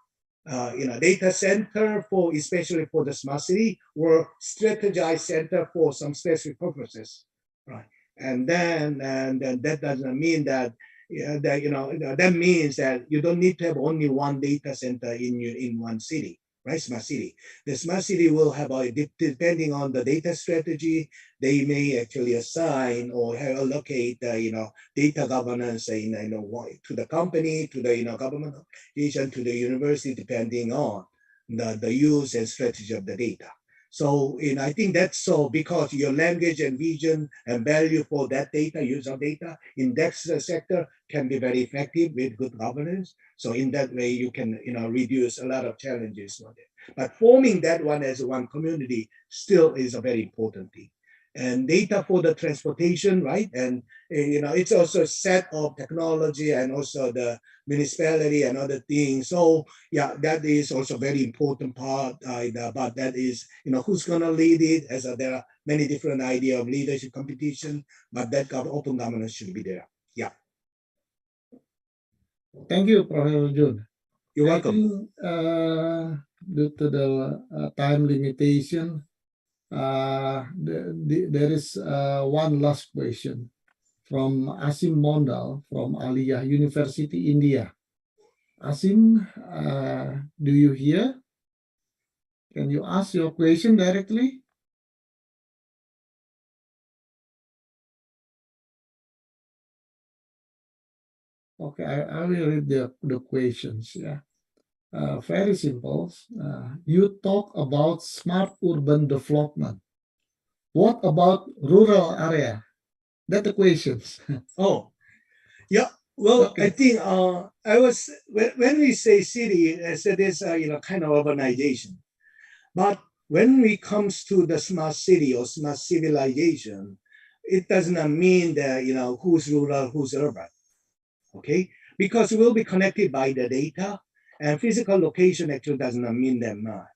Data center for especially for the smart city or strategized center for some specific purposes, right? And then that doesn't mean that that means that you don't need to have only one data center in one city, right? Smart city. The smart city will have depending on the data strategy, they may actually assign or allocate data governance to the company, to the government organization, to the university, depending on the use and strategy of the data. So I think that's so because your language and vision and value for that data, use of data in that sector can be very effective with good governance. So in that way, you can reduce a lot of challenges for it. But forming that one as one community still is a very important thing. And data for the transportation, right? And it's also a set of technology and also the municipality and other things. So yeah, that is also very important part. But that is who's gonna lead it? As there are many different idea of leadership competition, but that open governance should be there. Yeah. Thank you, Professor Jun. You're I welcome. think, due to the time limitation, there is one last question from Asim Mondal from Aliyah University, India. Asim, do you hear? Can you ask your question directly? Okay, I will read the questions. Yeah. Very simple. You talk about smart urban development. What about rural area? That's the questions. Oh, yeah. Well, Okay. I think I was when we say city, as it is kind of urbanization. But when it comes to the smart city or smart civilization, it does not mean that who's rural, who's urban. Okay, because we'll be connected by the data, and physical location actually does not mean that much.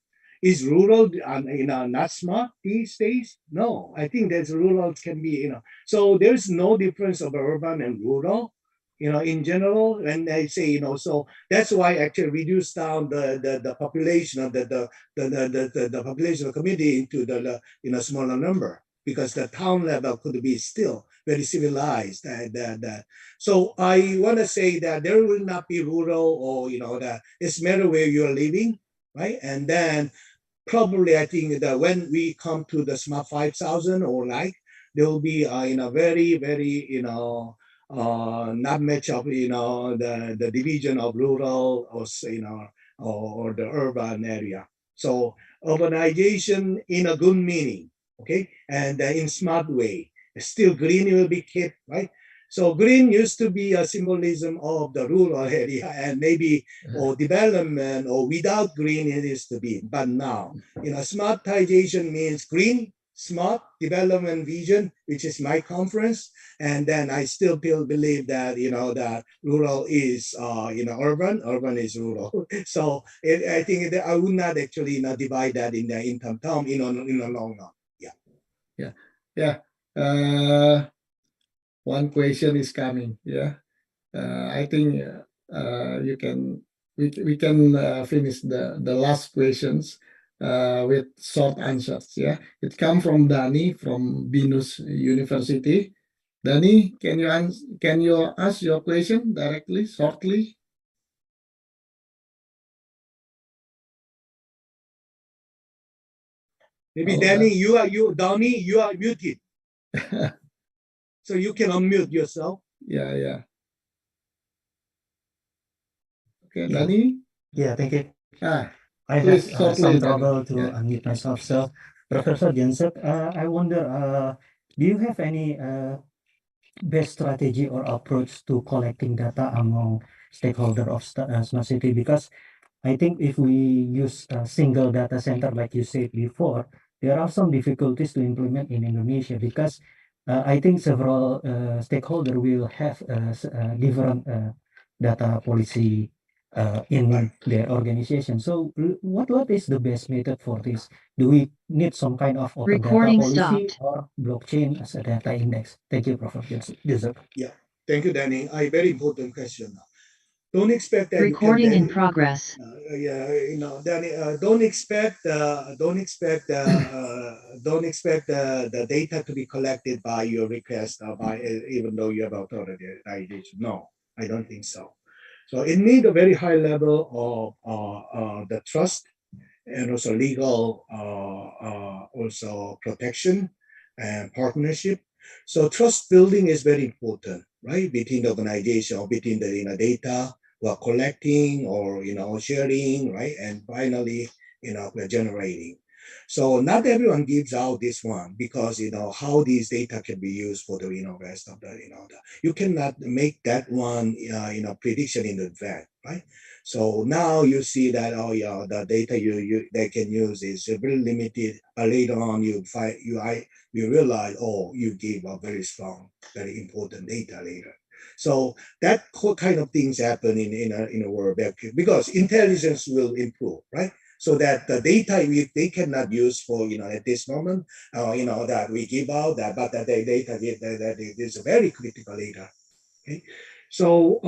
Is rural not smart these days? No, I think that rural can be So there's no difference of urban and rural. In general, when I say so that's why I actually reduce down the population of the population of the community into the smaller number because the town level could be still very civilized. So I want to say that there will not be rural or that it's matter where you're living, right? And then probably I think that when we come to the smart 5,000 or like, there will be very very not much of the division of rural or or the urban area. So urbanization in a good meaning, okay, and in smart way. Still green will be kept, right? So green used to be a symbolism of the rural area and maybe or development or without green it used to be. But now, smartization means green, smart development vision, which is my conference. And then I still believe that, that rural is, urban, urban is rural. So I think that I would not actually divide that in the income term in a long run. Yeah. Yeah. One question is coming. Yeah. I think you can we can finish the last questions with short answers. Yeah. It come from Dani from Binus University. Dani, can you ask your question directly, shortly? Maybe Oh, Danny, Donnie, you are muted. So you can unmute yourself. Yeah. Okay, Yeah. Dani. Yeah, thank you. Ah, I please had shortly, some trouble Dani. to Yeah. unmute myself. So, Professor Jensep, I wonder, do you have any best strategy or approach to collecting data among stakeholder of smart city? Because I think if we use a single data center, like you said before, there are some difficulties to implement in Indonesia because I think several stakeholder will have different data policy in Right. their organization. So what is the best method for this? Do we need some kind of open data Recording policy stopped. or blockchain as a data index? Thank you, Professor Joseph. Thank you, Danny. A very important question. Don't expect that Recording you in can progress. Danny, don't expect the data to be collected by your request by even though you have authorization. No, I don't think so. So it needs a very high level of the trust and also legal also protection and partnership. So trust building is very important, right? Between the organization or between the data we're collecting or sharing, right? And finally, we're generating. So not everyone gives out this one because how these data can be used for the rest of you cannot make that one prediction in advance, right? So now you see that the data they can use is very limited. But later on you realize you gave a very strong, very important data later. So that kind of things happen in a world because intelligence will improve, right? So that the data they cannot use for at this moment that we give out that, but that the data that is very critical data. Okay. So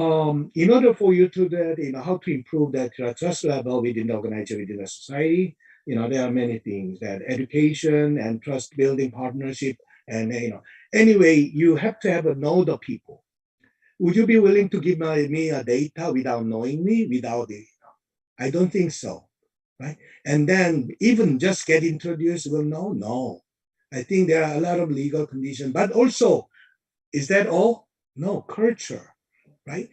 in order for you to that, how to improve that trust level within the organization, within the society, there are many things that education and trust building partnership and anyway, you have to have a know the people. Would you be willing to give me a data without knowing me, without it? I don't think so, right? And then even just get introduced, well, no. I think there are a lot of legal conditions, but also, is that all? No, culture, right?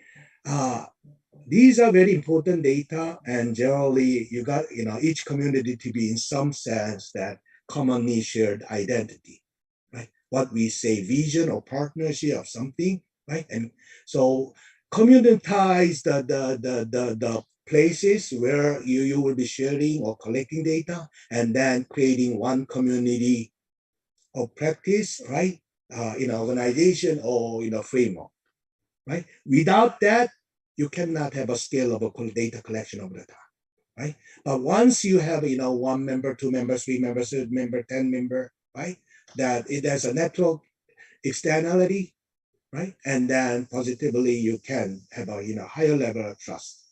These are very important data, and generally, you got each community to be in some sense that commonly shared identity, right? What we say, vision or partnership of something, right? And so communitize the places where you will be sharing or collecting data, and then creating one community of practice, right? In an organization or in a framework, right? Without that, you cannot have a scalable data collection over the time, right? But once you have, 1 member, 2 members, 3 members, 6 member, 10 member, right? That it has a network externality, right? And then positively you can have a higher level of trust,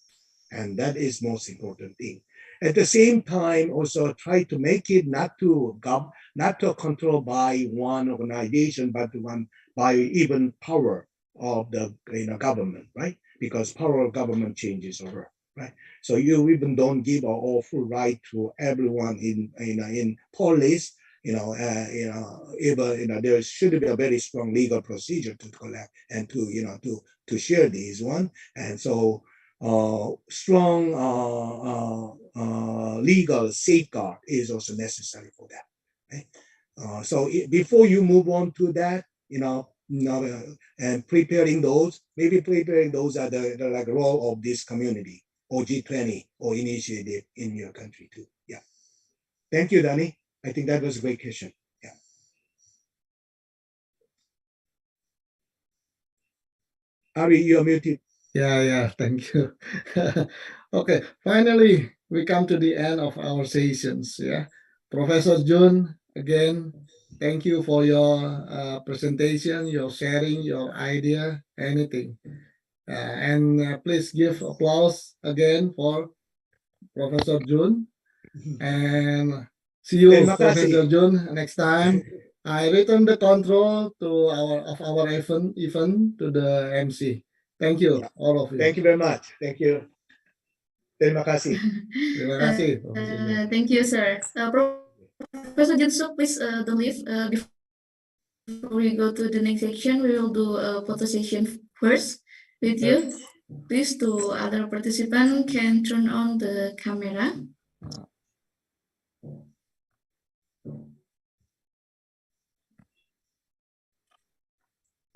and that is most important thing. At the same time, also try to make it not to control by one organization, but one by even power of the government, right? Because power of government changes over, right? So you even don't give a full right to everyone in police. Even there should be a very strong legal procedure to collect and to share these one, and so strong legal safeguard is also necessary for that. Right? So before you move on to that, and preparing those are the like role of this community or G20 or initiative in your country too. Yeah. Thank you, Danny. I think that was a great question. Yeah. Ari, you are muted. Yeah, thank you. Okay, finally, we come to the end of our sessions. Yeah, Professor Jun, again, thank you for your presentation, your sharing, your idea, anything. And please give applause again for Professor Jun. And see you, Terima Professor kasih. Jun, next time. I return the control to our event to the MC. Thank you, Yeah. all of you. Thank you very much. Thank you. Terima kasih. Terima kasih, Professor Jun. Thank you, sir. Professor Jutsu, please don't leave. Before we go to the next section, we will do a photo session first with you. Please, to other participants can turn on the camera.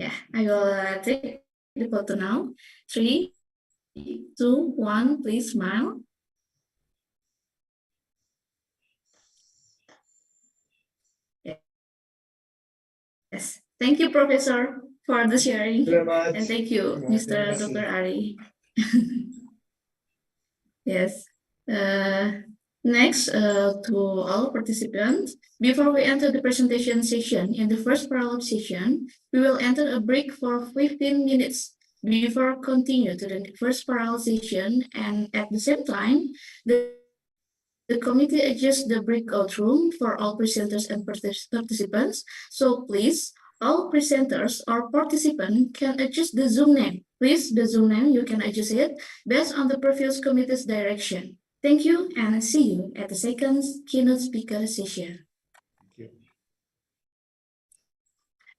Yeah, I will take the photo now. 3, 2, 1, please smile. Yes. Thank you, Professor, for the sharing. Very much. And thank you, Mr. Dr. Ari. Yes. Next, to all participants, before we enter the presentation session in the first parallel session, we will enter a break for 15 minutes before continue to the first parallel session, and at the same time, the committee adjusts the breakout room for all presenters and participants. So please, all presenters or participants can adjust the Zoom name. Please, the Zoom name, you can adjust it based on the previous committee's direction. Thank you and see you at the second keynote speaker session. Thank you.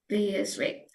Please wait.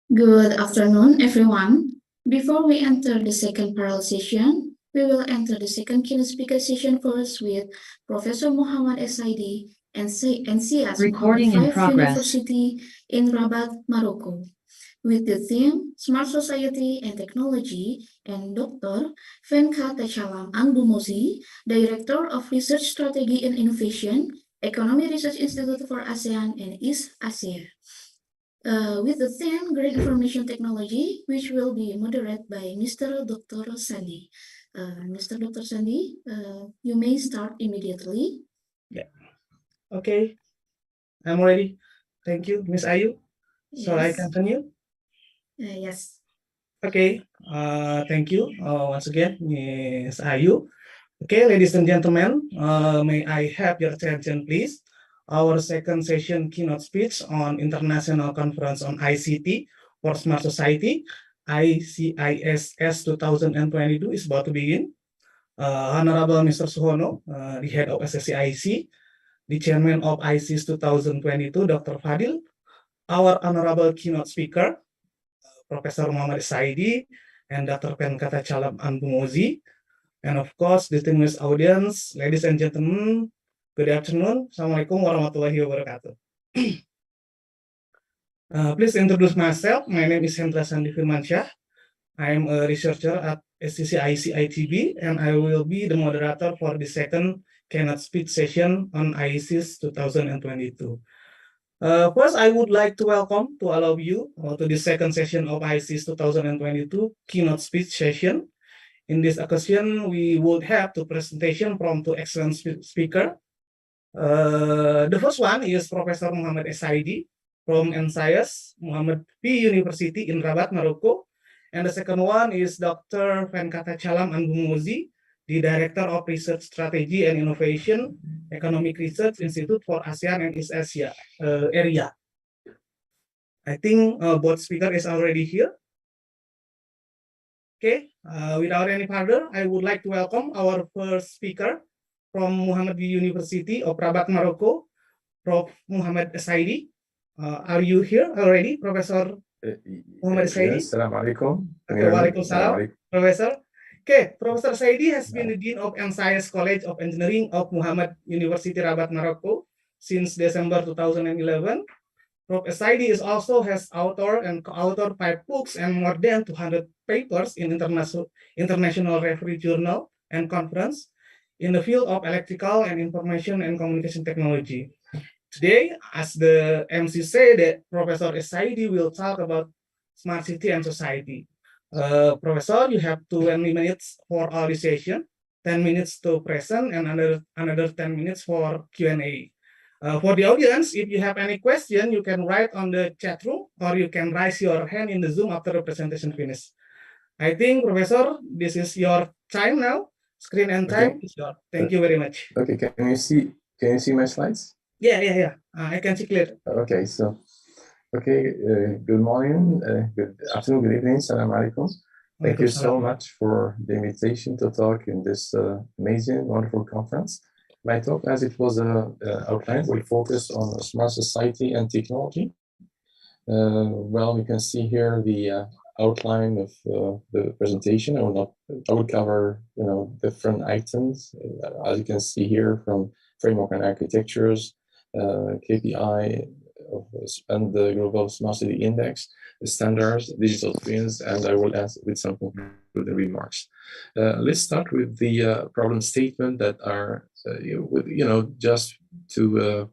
Good afternoon, everyone. Before we enter the second parallel session, we will enter the second keynote speaker session first with Professor Muhammad SID and NCS Recording in Muhammad V progress. University in Rabat, Morocco, with the theme Smart Society and Technology, and Dr. Venkatachalam Anbumosi, Director of Research Strategy and Innovation, Economy Research Institute for ASEAN and East Asia. With the theme Great Information Technology, which will be moderated by Mr. Dr. Sandi. Mr. Dr. Sandi, you may start immediately. Okay, I'm ready. Thank you, Miss Ayu. So I Yes. continue. Yes. Okay, thank you once again, Miss Ayu. Okay, ladies and gentlemen, may I have your attention, please? Our second session keynote speech on International Conference on ICT for Smart Society, ICISS 2022 is about to begin. Honorable Mr. Suhono, the head of SSCIC, the chairman of ICIS 2022, Dr. Fadil, our honorable keynote speaker, Professor Muhammad Saidi, and Dr. Venkata Chalam Anbumozi, and of course, distinguished audience, ladies and gentlemen, good afternoon. Assalamualaikum warahmatullahi wabarakatuh. Please introduce myself. My name is Hendra Sandi Firmansyah. I am a researcher at STCIC ITB, and I will be the moderator for the second keynote speech session on ICIS 2022. First, I would like to welcome to all of you to the second session of ICIS 2022 keynote speech session. In this occasion, we would have two presentations from two excellent speakers. The first one is Professor Muhammad Saidi from NCIS Muhammad V University in Rabat, Morocco. And the second one is Dr. Venkata Chalam Anbumozi, the Director of Research Strategy and Innovation, Economic Research Institute for ASEAN and East Asia area. I think both speakers is already here. Okay, without any further, I would like to welcome our first speaker from Muhammad University of Rabat, Morocco, Prof. Muhammad Saidi. Are you here already, Professor Muhammad Saidi? Yes, Assalamualaikum. Okay, Waalaikumsalam, Professor. Okay, Professor Saidi has been the Dean of NCIS College of Engineering of Muhammad University Rabat, Morocco since December 2011. Prof. Saidi is also has authored and co-authored 5 books and more than 200 papers in international referee journal and conference in the field of electrical and information and communication technology. Today, as the MC said, that Professor Saidi will talk about smart city and society. Professor, you have 20 minutes for all the session, 10 minutes to present, and another 10 minutes for Q&A. For the audience, if you have any question, you can write on the chat room or you can raise your hand in the Zoom after the presentation finish. I think, Professor, this is your time now. Screen and time is yours. Thank you very much. Okay, can you see my slides? Yeah. I can see clear. Okay, so good morning, good afternoon, good evening, Assalamu alaikum. Thank you so much for the invitation to talk in this amazing, wonderful conference. My talk, as it was outlined, will focus on smart society and technology. Well, you can see here the outline of the presentation. I will cover different items, as you can see here, from framework and architectures, KPI, and the Global Smart City Index, the standards, digital twins, and I will end with some concluding remarks. Let's start with the problem statement that are, just to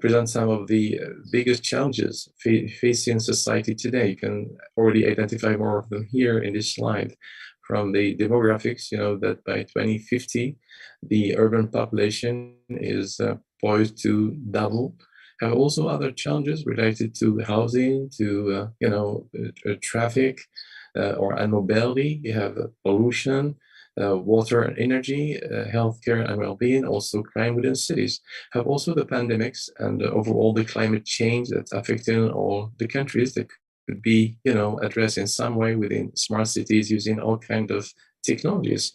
present some of the biggest challenges facing society today. You can already identify more of them here in this slide. From the demographics, that by 2050, the urban population is poised to double. Have also other challenges related to housing, to traffic and mobility. You have pollution, water and energy, healthcare and well-being, also crime within cities. Have also the pandemics and overall the climate change that's affecting all the countries that could be addressed in some way within smart cities using all kinds of technologies.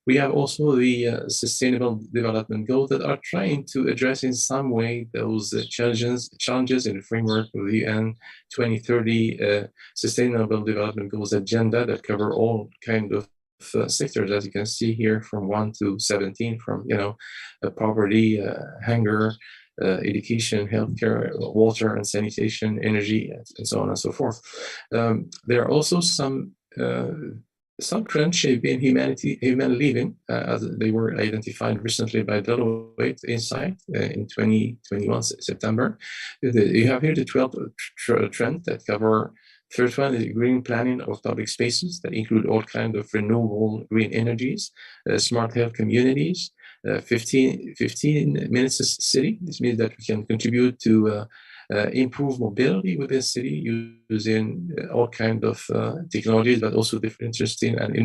We have also the Sustainable Development Goals that are trying to address in some way those challenges in the framework of the UN 2030 Sustainable Development Goals agenda that cover all kind of sectors, as you can see here, from 1 to 17, from poverty, hunger, education, healthcare, water and sanitation, energy, and so on and so forth. There are also some trends shaping human living, as they were identified recently by Deloitte Insight in 2021 September. You have here the 12 trends that cover. First one is green planning of public spaces that include all kinds of renewable green energies, smart health communities, 15 minutes city. This means that we can contribute to improve mobility within the city using all kinds of technologies, but also different interesting and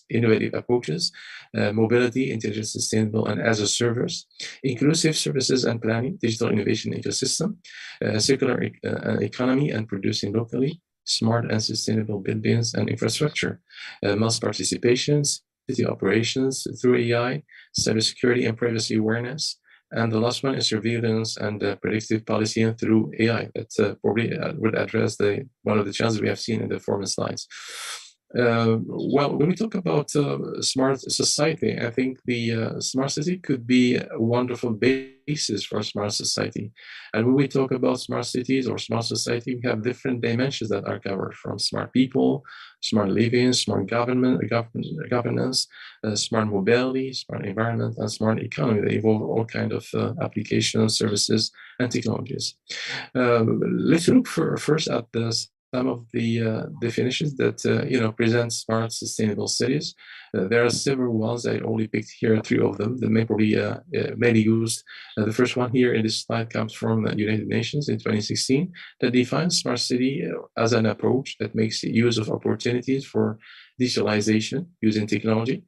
innovative approaches. Mobility, intelligent, sustainable, and as a service, inclusive services and planning, digital innovation ecosystem, circular economy and producing locally, smart and sustainable buildings and infrastructure, mass participation, city operations through AI, cybersecurity and privacy awareness. And the last one is surveillance and predictive policy and through AI. That probably would address one of the challenges we have seen in the former slides. Well, when we talk about smart society, I think the smart city could be a wonderful basis for a smart society. And when we talk about smart cities or smart society, we have different dimensions that are covered, from smart people, smart living, smart governance, smart mobility, smart environment, and smart economy. They involve all kinds of applications, services, and technologies. Let's look first at some of the definitions that present smart, sustainable cities. There are several ones. I only picked here 3 of them that may probably mainly used. The first one here in this slide comes from the United Nations in 2016 that defines smart city as an approach that makes use of opportunities for digitalization using technology,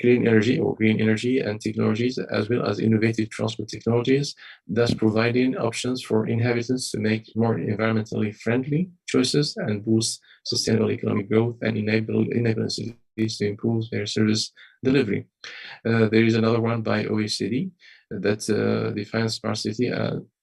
clean energy or green energy and technologies, as well as innovative transport technologies, thus providing options for inhabitants to make more environmentally friendly choices and boost sustainable economic growth and enable cities to improve their service delivery. There is another one by OECD that defines smart city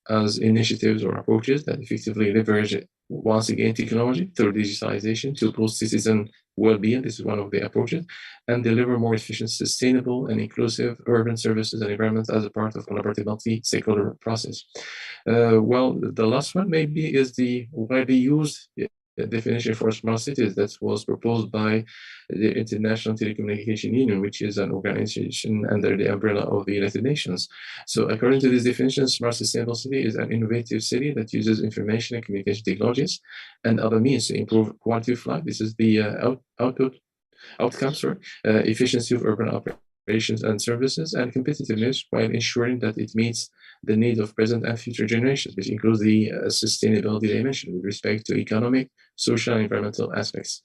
as initiatives or approaches that effectively leverage, once again, technology through digitalization to boost citizen well-being. This is one of the approaches, and deliver more efficient, sustainable, and inclusive urban services and environments as a part of collaborative multi-stakeholder process. Well, the last one maybe is the widely used definition for smart cities that was proposed by the International Telecommunication Union, which is an organization under the umbrella of the United Nations. So according to this definition, smart sustainable city is an innovative city that uses information and communication technologies and other means to improve quality of life. This is the outcomes, efficiency of urban operations and services, and competitiveness, while ensuring that it meets the needs of present and future generations, which includes the sustainability dimension with respect to economic, social, and environmental aspects.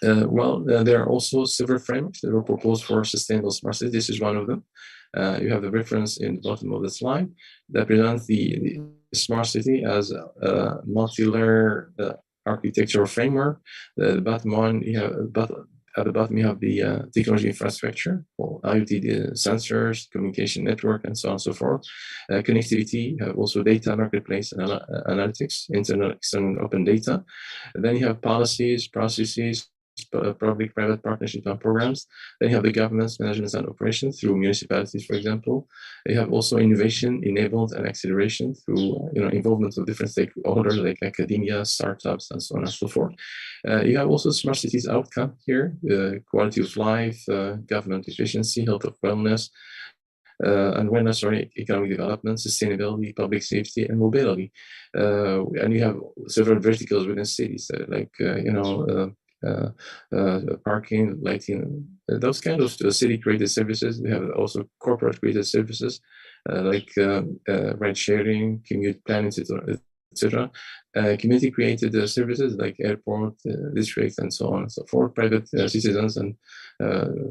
There are also several frameworks that were proposed for sustainable smart cities. This is one of them. You have the reference in the bottom of the slide that presents the smart city as a multi-layer architectural framework. The bottom one, at the bottom, you have the technology infrastructure, or IoT sensors, communication network, and so on and so forth. Connectivity, you have also data marketplace and analytics, internal, external, open data. And then you have policies, processes, public-private partnership and programs. Then you have the governance, management, and operations through municipalities, for example. You have also innovation enabled and acceleration through involvement of different stakeholders like academia, startups, and so on and so forth. You have also smart cities outcome here: quality of life, government efficiency, health of wellness, and wellness, economic development, sustainability, public safety, and mobility. And you have several verticals within cities, like parking, lighting, those kind of city-created services. We have also corporate-created services like ride sharing, commute planning, etc. Community-created services like airport, districts, and so on and so forth. Private citizens and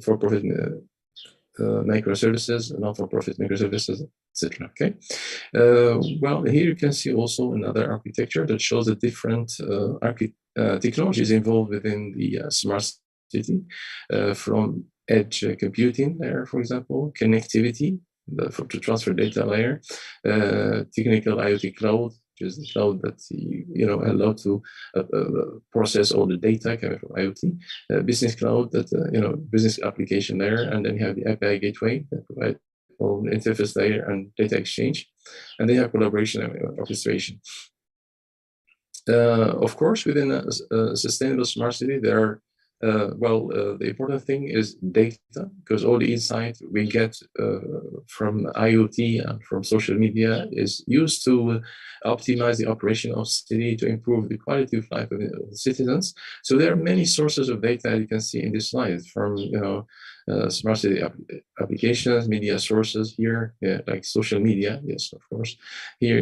for-profit microservices, non-for-profit microservices, etc. Okay. Well, here you can see also another architecture that shows the different technologies involved within the smart city, from edge computing layer, for example, connectivity to transfer data layer, technical IoT cloud, which is the cloud that allow to process all the data coming from IoT, business cloud that business application layer, and then you have the API gateway that provide all the interface layer and data exchange, and they have collaboration and orchestration. Of course, within a sustainable smart city, there are the important thing is data, because all the insight we get from IoT and from social media is used to optimize the operation of city, to improve the quality of life of the citizens. So there are many sources of data you can see in this slide, from smart city applications, media sources here, like social media, yes, of course. Here,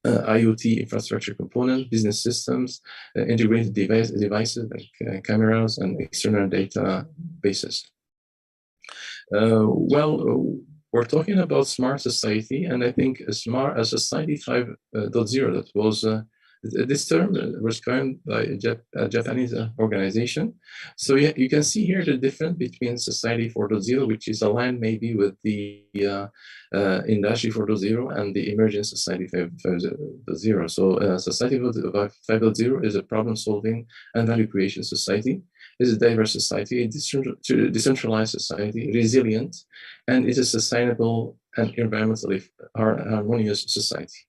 IoT infrastructure component, business systems, integrated devices like cameras and external databases. We're talking about smart society, and I think a society 5.0, that was this term was coined by a Japanese organization. So you can see here the difference between society 4.0, which is aligned maybe with the industry 4.0 and the emerging society 5.0. So society 5.0 is a problem-solving and value creation society. It's a diverse society, a decentralized society, resilient, and is a sustainable and environmentally harmonious society.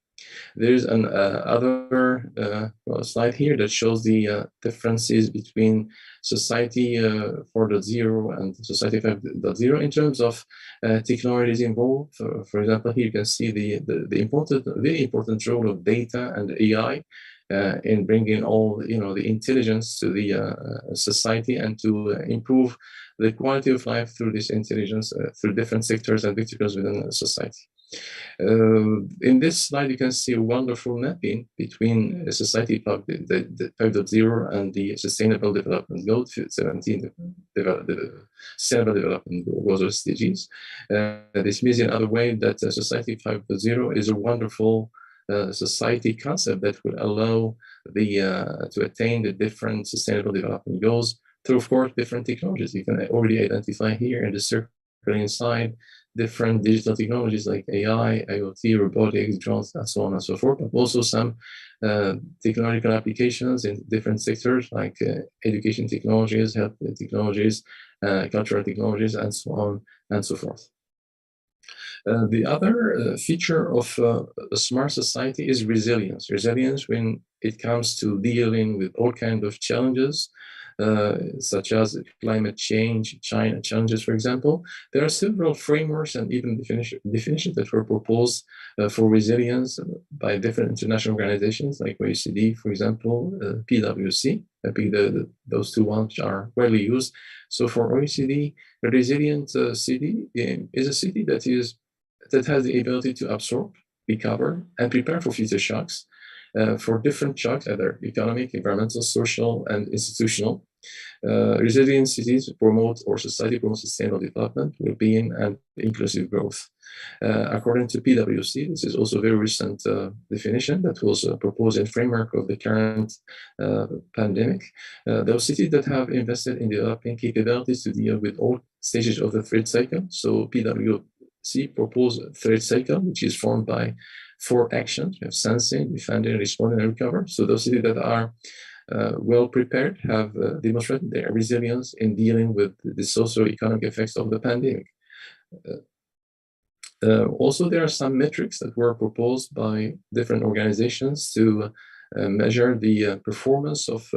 There's an other slide here that shows the differences between society 4.0 and society 5.0 in terms of technologies involved. For example, here you can see the very important role of data and AI in bringing all the intelligence to the society, and to improve the quality of life through this intelligence through different sectors and verticals within society. In this slide, you can see a wonderful mapping between society 5.0 and the Sustainable Development Goal 17, the Sustainable Development Goals or SDGs. This means in other way that society 5.0 is a wonderful society concept that will allow to attain the different Sustainable Development Goals through, of course, different technologies. You can already identify here in the circle inside different digital technologies like AI, IoT, robotics, drones, and so on and so forth, but also some technological applications in different sectors like education technologies, health technologies, cultural technologies, and so on and so forth. The other feature of a smart society is resilience. Resilience when it comes to dealing with all kinds of challenges, such as climate change, China challenges, for example. There are several frameworks and even definitions that were proposed for resilience by different international organizations like OECD, for example, PwC. I think those two ones are widely used. So for OECD, a resilient city is a city that has the ability to absorb, recover, and prepare for future shocks, for different shocks, either economic, environmental, social, and institutional. Resilient cities promote, or society promotes, sustainable development, well-being, and inclusive growth. According to PwC, this is also a very recent definition that was proposed in framework of the current pandemic. Those cities that have invested in developing capabilities to deal with all stages of the threat cycle. So PwC proposed a threat cycle, which is formed by 4 actions. We have sensing, defending, responding, and recover. So those cities that are well prepared have demonstrated their resilience in dealing with the socio-economic effects of the pandemic. Also, there are some metrics that were proposed by different organizations to measure the performance of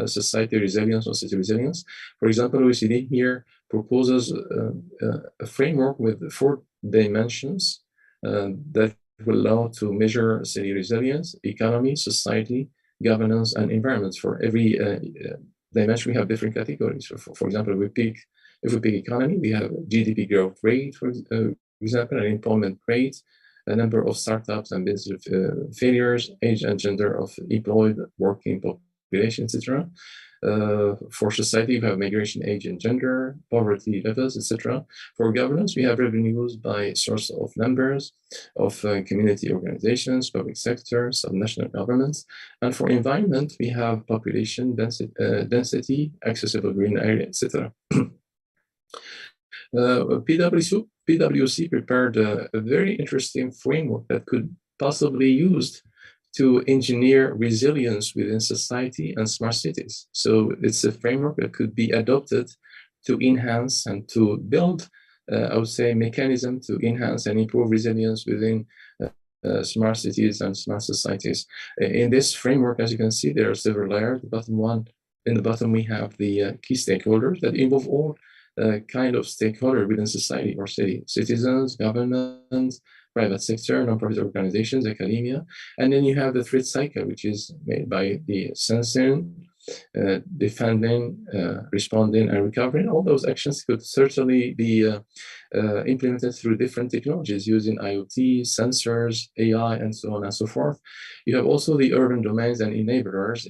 society resilience or city resilience. For example, OECD here proposes a framework with 4 dimensions that will allow to measure city resilience, economy, society, governance, and environment. For every dimension, we have different categories. So for example, if we pick economy, we have GDP growth rate, for example, an employment rate, a number of startups and business failures, age and gender of employed, working population, etc. For society, we have migration, age and gender, poverty levels, etc. For governance, we have revenues by source of numbers of community organizations, public sector, subnational governments. And for environment, we have population density, accessible green area, etc. PwC prepared a very interesting framework that could possibly be used to engineer resilience within society and smart cities. So it's a framework that could be adopted to enhance and to build, I would say, mechanism to enhance and improve resilience within smart cities and smart societies. In this framework, as you can see, there are several layers. The bottom one, in the bottom, we have the key stakeholders that involve all kind of stakeholder within society or city, citizens, government, private sector, non-profit organizations, academia. And then you have the threat cycle, which is made by the sensing, defending, responding, and recovering. All those actions could certainly be implemented through different technologies using IoT, sensors, AI, and so on and so forth. You have also the urban domains and enablers.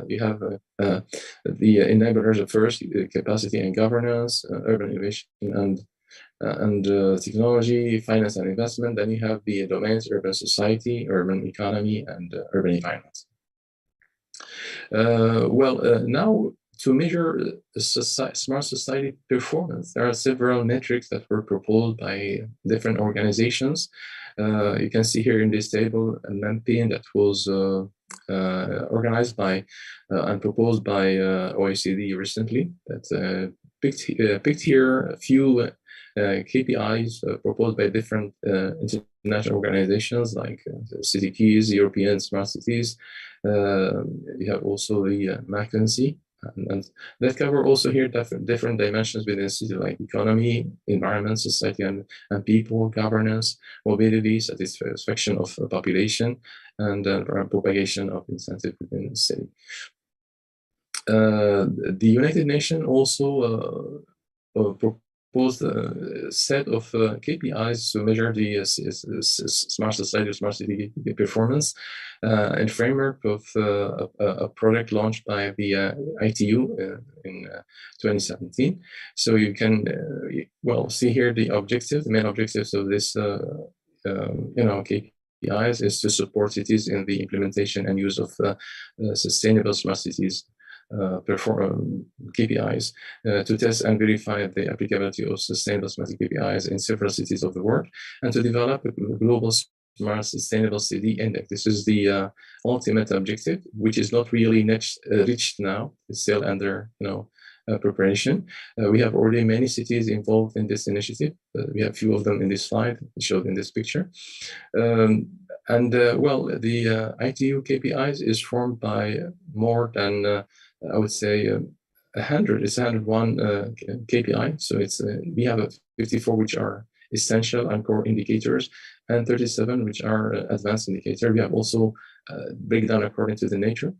You have the enablers at first, capacity and governance, urban innovation and technology, finance and investment. Then you have the domains, urban society, urban economy, and urban environment. Now, to measure smart society performance, there are several metrics that were proposed by different organizations. You can see here in this table a mapping that was organized by and proposed by OECD recently. That picked here a few KPIs proposed by different international organizations like City Keys, European Smart Cities. You have also the McKinsey, and that cover also here different dimensions within the city, like economy, environment, society, and people, governance, mobility, satisfaction of population, and propagation of incentive within the city. The United Nations also proposed a set of KPIs to measure the smart society or smart city performance and framework of a project launched by the ITU in 2017. So you can see here the main objectives of this KPIs is to support cities in the implementation and use of sustainable smart cities KPIs to test and verify the applicability of sustainable smart KPIs in several cities of the world, and to develop a global smart sustainable city index. This is the ultimate objective, which is not really reached now. It's still under preparation. We have already many cities involved in this initiative. We have a few of them in this slide, showed in this picture. The ITU KPIs is formed by more than I would say 100. It's 101 KPI. So it's we have 54 which are essential and core indicators, and 37 which are advanced indicators. We have also breakdown according to the nature.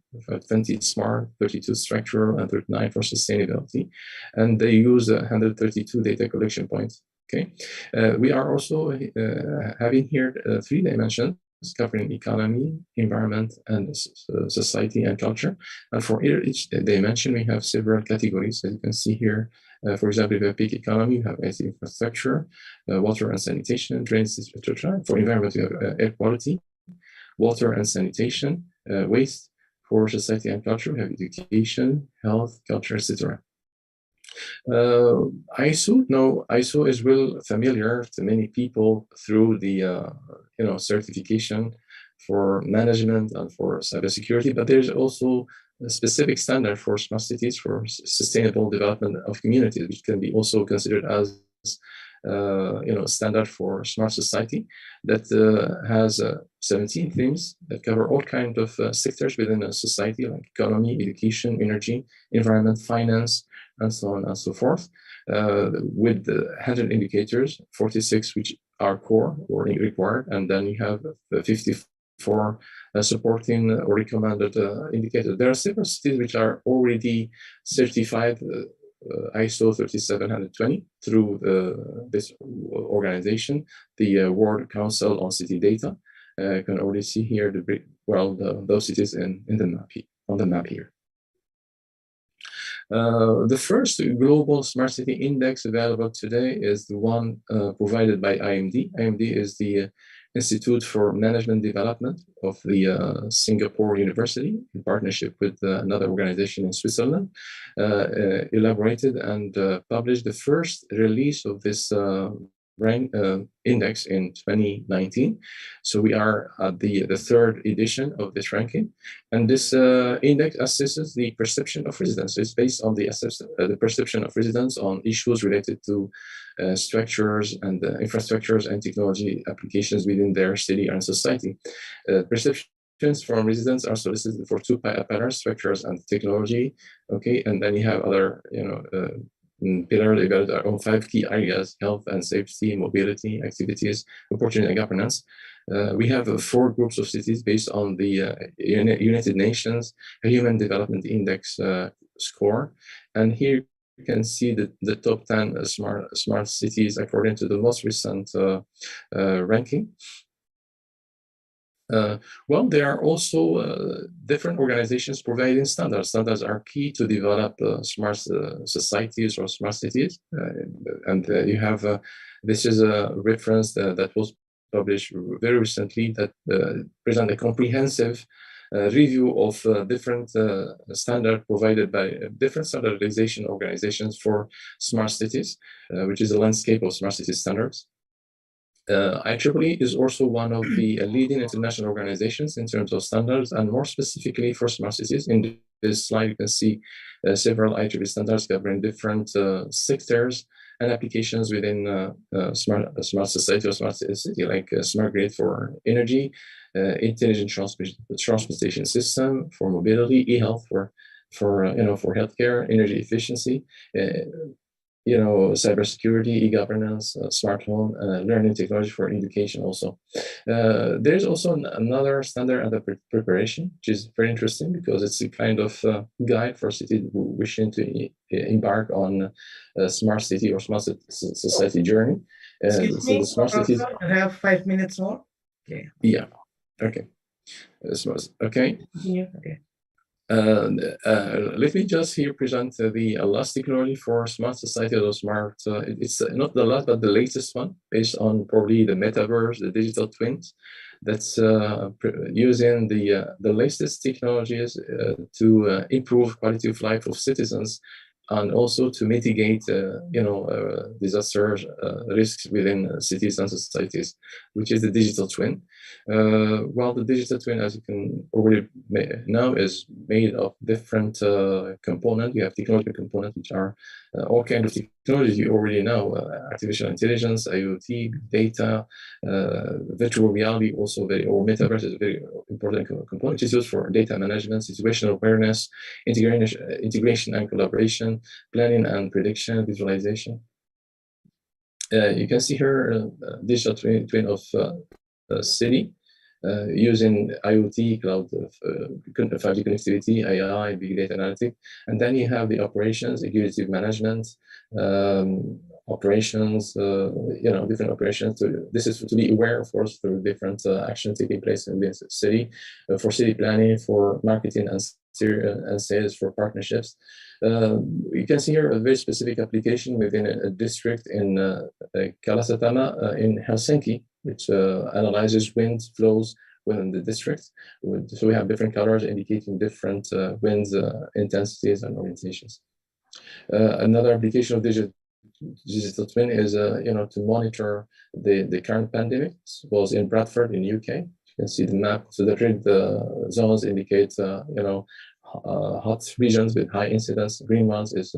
20 smart, 32 structural, and 39 for sustainability. And they use 132 data collection points. Okay, we are also having here 3 dimensions covering economy, environment, and society and culture. And for each dimension, we have several categories, as you can see here. For example, if you have peak economy, you have IT infrastructure, water and sanitation, drains, etc. For environment, you have air quality, water and sanitation, waste. For society and culture, we have education, health, culture, etc. ISO is well familiar to many people through the certification for management and for cybersecurity, but there's also a specific standard for smart cities for sustainable development of communities, which can be also considered as standard for smart society that has 17 themes that cover all kinds of sectors within a society, like economy, education, energy, environment, finance, and so on and so forth, with 100 indicators, 46 which are core or required, and then you have 54 supporting or recommended indicators. There are several cities which are already certified ISO 37120 through this organization, the World Council on City Data. You can already see here those cities in the map on the map here. The first global smart city index available today is the one provided by IMD. IMD is the Institute for Management Development of the Singapore University, in partnership with another organization in Switzerland, elaborated and published the first release of this rank index in 2019. So we are at the third edition of this ranking, and this index assesses the perception of residents. It's based on the perception of residents on issues related to structures and infrastructures and technology applications within their city and society. Perceptions from residents are solicited for two pillars: structures and technology. Okay, and then you have other, pillars on 5 key areas: health and safety, mobility, activities, opportunity, and governance. We have 4 groups of cities based on the United Nations Human Development Index score. And here you can see the top 10 smart cities according to the most recent ranking. Well, there are also different organizations providing standards. Standards are key to develop smart societies or smart cities. And you have, this is a reference that was published very recently that present a comprehensive review of different standards provided by different standardization organizations for smart cities, which is a landscape of smart city standards. IEEE is also one of the leading international organizations in terms of standards, and more specifically for smart cities. In this slide, you can see several IEEE standards covering different sectors and applications within smart society or smart city, like smart grid for energy, intelligent transportation system for mobility, e-health for healthcare, energy efficiency, cybersecurity, e-governance, smart home, learning technology for education also. There's also another standard under preparation, which is very interesting because it's a kind of guide for cities wishing to embark on a smart city or smart society journey. Excuse me, smart cities. I have 5 minutes more. Okay. Yeah. Okay. Okay. Okay. Let me just here present the last technology for smart society or smart. It's not the last, but the latest one, based on probably the metaverse, the digital twins. That's using the latest technologies to improve quality of life of citizens, and also to mitigate, disaster risks within cities and societies, which is the digital twin. Well, the digital twin, as you can already know, is made of different components. You have technological components, which are all kinds of technologies you already know: artificial intelligence, IoT, data, virtual reality, or metaverse is a very important component. It's used for data management, situational awareness, integration and collaboration, planning and prediction, visualization. You can see here digital twin of city using IoT, cloud, 5G connectivity, AI, big data analytics, and then you have the operations, executive management, operations, different operations. This is to be aware, of course, through different actions taking place in the city, for city planning, for marketing and sales, for partnerships. You can see here a very specific application within a district in Kalasatama in Helsinki, which analyzes wind flows within the district. So we have different colors indicating different wind intensities and orientations. Another application of digital twin is to monitor the current pandemic. It was in Bradford in UK. You can see the map. So the red zones indicate hot regions with high incidence. Green ones is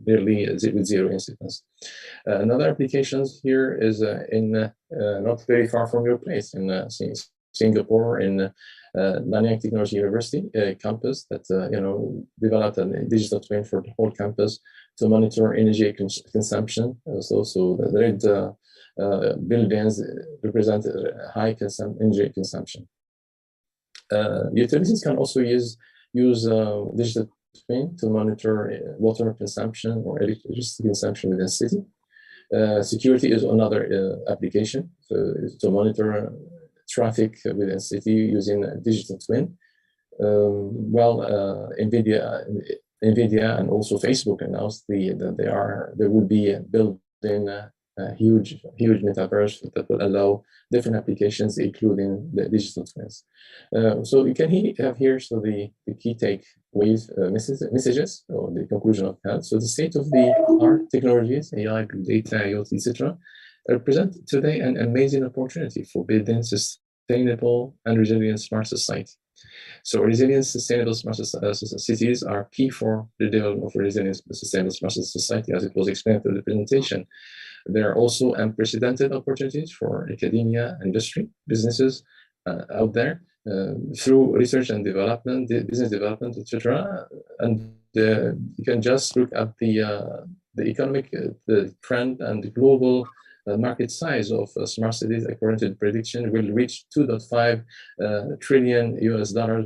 nearly with zero incidence. Another application here is in not very far from your place in Singapore, in Nanyang Technology University campus that developed a digital twin for the whole campus to monitor energy consumption. So the red buildings represent high energy consumption. Utilities can also use digital twin to monitor water consumption or electricity consumption within the city. Security is another application to monitor traffic within the city using a digital twin. NVIDIA and also Facebook announced that they will be building huge metaverse that will allow different applications, including the digital twins. So you can have here the key takeaways, messages, or the conclusion of that. So the state of the art technologies, AI, big data, IoT, etc., represent today an amazing opportunity for building sustainable and resilient smart society. So resilient, sustainable smart cities are key for the development of a resilient, sustainable smart society, as it was explained through the presentation. There are also unprecedented opportunities for academia, industry, businesses out there through research and development, business development, etc. And you can just look at the economic the trend and the global market size of smart cities, according to the prediction, will reach $2.5 trillion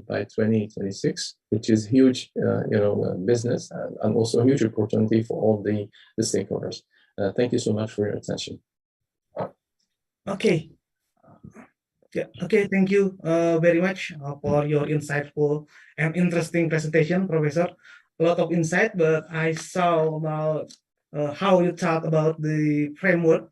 by 2026, which is huge, business and also a huge opportunity for all the stakeholders. Thank you so much for your attention. Okay. Yeah. Okay. Thank you very much for your insightful and interesting presentation, Professor. A lot of insight, but I saw about how you talk about the framework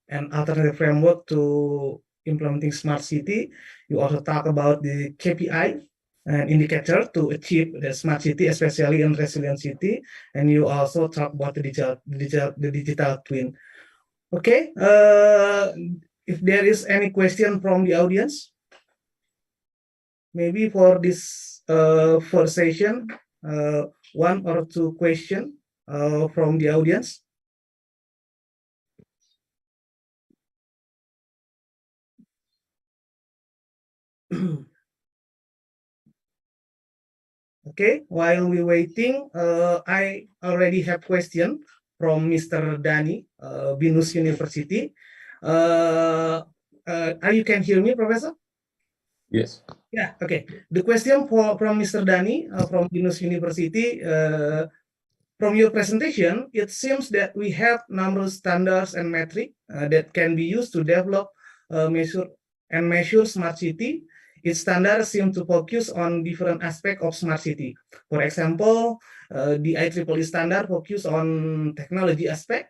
and alternative framework to implementing smart city. You also talk about the KPI and indicator to achieve the smart city, especially in resilient city. And you also talk about the digital twin. Okay. If there is any question from the audience, maybe for this first session, one or two questions from the audience. Okay, while we waiting, I already have question from Mr. Dani, Binus University. You can hear me, Professor? Yes. Yeah, okay. The question from Mr. Dani from Binus University, from your presentation, it seems that we have number standards and metric that can be used to develop, measure smart city. Its standards seem to focus on different aspects of smart city. For example, the IEEE standard focus on technology aspect.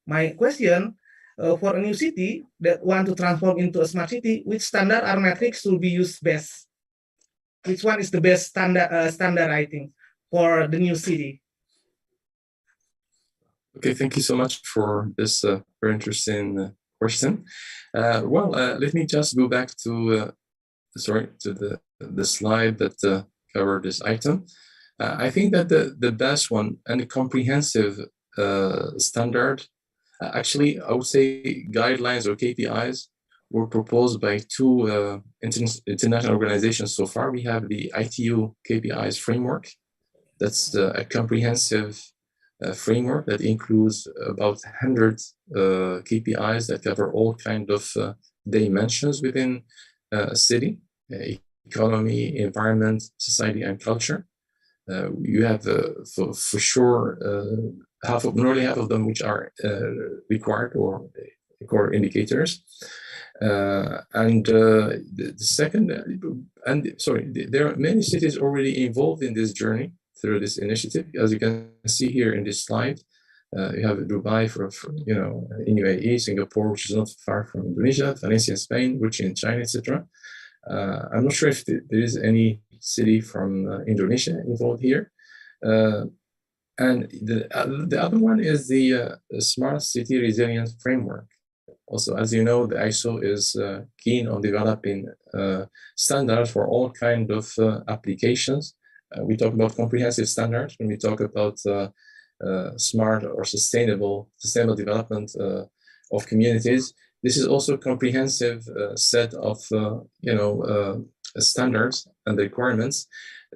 My question, for a new city that want to transform into a smart city, which standard or metrics should be used best? Which one is the best standard, I think, for the new city? Okay, thank you so much for this very interesting question. Let me just go back to the slide that covered this item. I think that the best one and a comprehensive standard, actually, I would say guidelines or KPIs were proposed by two international organizations so far. We have the ITU KPIs framework. That's a comprehensive framework that includes about 100 KPIs that cover all kind of dimensions within a city, economy, environment, society, and culture. You have for sure nearly half of them which are required or core indicators. The second, there are many cities already involved in this journey through this initiative. As you can see here in this slide, you have Dubai for in UAE, Singapore, which is not far from Indonesia, Valencia in Spain, which in China, etc. I'm not sure if there is any city from Indonesia involved here. And the other one is the Smart City Resilience Framework. Also, as you know, the ISO is keen on developing standards for all kinds of applications. We talk about comprehensive standards when we talk about smart or sustainable development of communities. This is also a comprehensive set of standards and requirements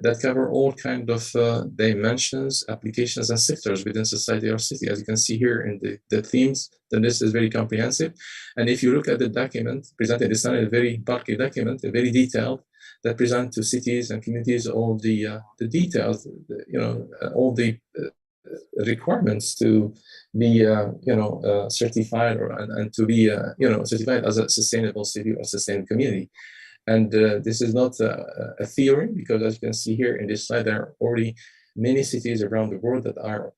that cover all kinds of dimensions, applications, and sectors within society or city. As you can see here in the themes, the list is very comprehensive. And if you look at the document presented, it's not a very bulky document, a very detailed, that present to cities and communities all the details, all the requirements to be certified and to be certified as a sustainable city or sustainable community. And this is not a theory, because as you can see here in this slide, there are already many cities around the world that are,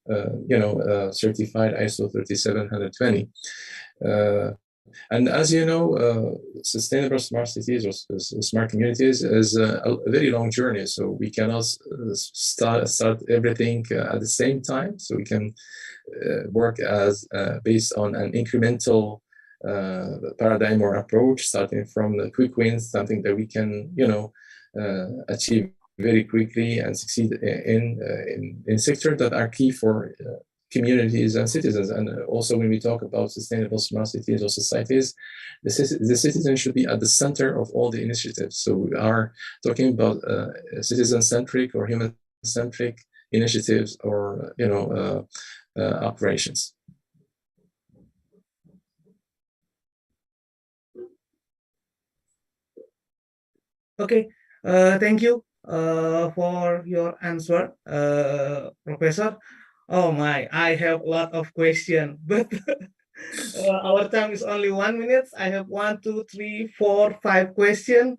certified ISO 37120. And as you know, sustainable smart cities or smart communities is a very long journey. So we cannot start everything at the same time. So we can work as based on an incremental paradigm or approach, starting from the quick wins, something that we can, achieve very quickly and succeed in sectors that are key for communities and citizens. And also when we talk about sustainable smart cities or societies, the citizen should be at the center of all the initiatives. So we are talking about citizen-centric or human-centric initiatives or, operations. Okay, thank you for your answer, Professor. Oh my, I have a lot of questions, but our time is only 1 minute. I have 1, 2, 3, 4, 5 questions,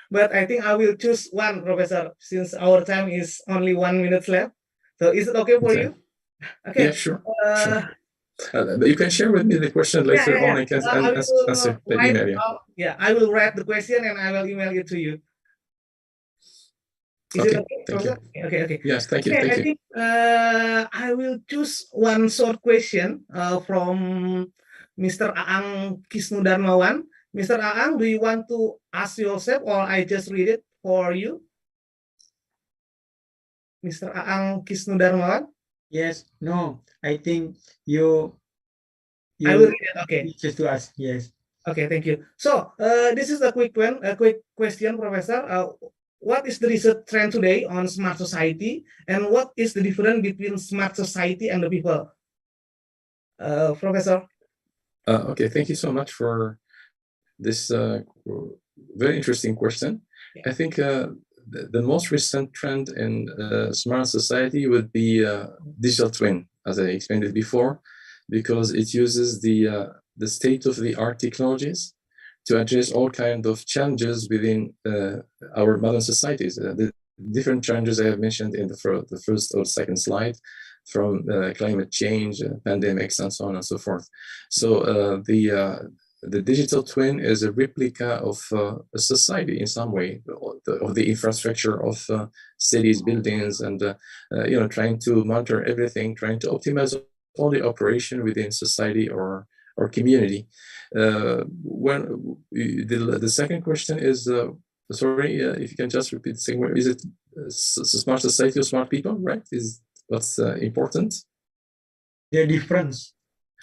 but I think I will choose one, Professor, since our time is only 1 minute left. So is it okay for you? Okay. Yeah, sure. But you can share with me the question later on. I can answer the email. Yeah, I will write the question and I will email it to you. Is it okay? Thank you. Okay. Yes, thank you. Okay, Thank I you. think I will choose one short question from Mr. Aang Kisnudarmawan. Mr. Aang, do you want to ask yourself or I just read it for you? Mr. Aang Kisnudarmawan? Yes, no, I think you I will read it. Okay. just to ask. Yes. Okay, thank you. So this is a quick question, Professor. What is the research trend today on smart society, and what is the difference between smart society and the people? Professor. Okay, thank you so much for this very interesting question. I think the most recent trend in smart society would be digital twin, as I explained it before, because it uses the state-of-the-art technologies to address all kinds of challenges within our modern societies. The different challenges I have mentioned in the first or second slide, from climate change, pandemics, and so on and so forth. So the digital twin is a replica of a society in some way, of the infrastructure of cities, buildings, and trying to monitor everything, trying to optimize all the operation within society or community. When the second question is, sorry, if you can just repeat the second one, is it smart society or smart people, right? Is what's important? The difference.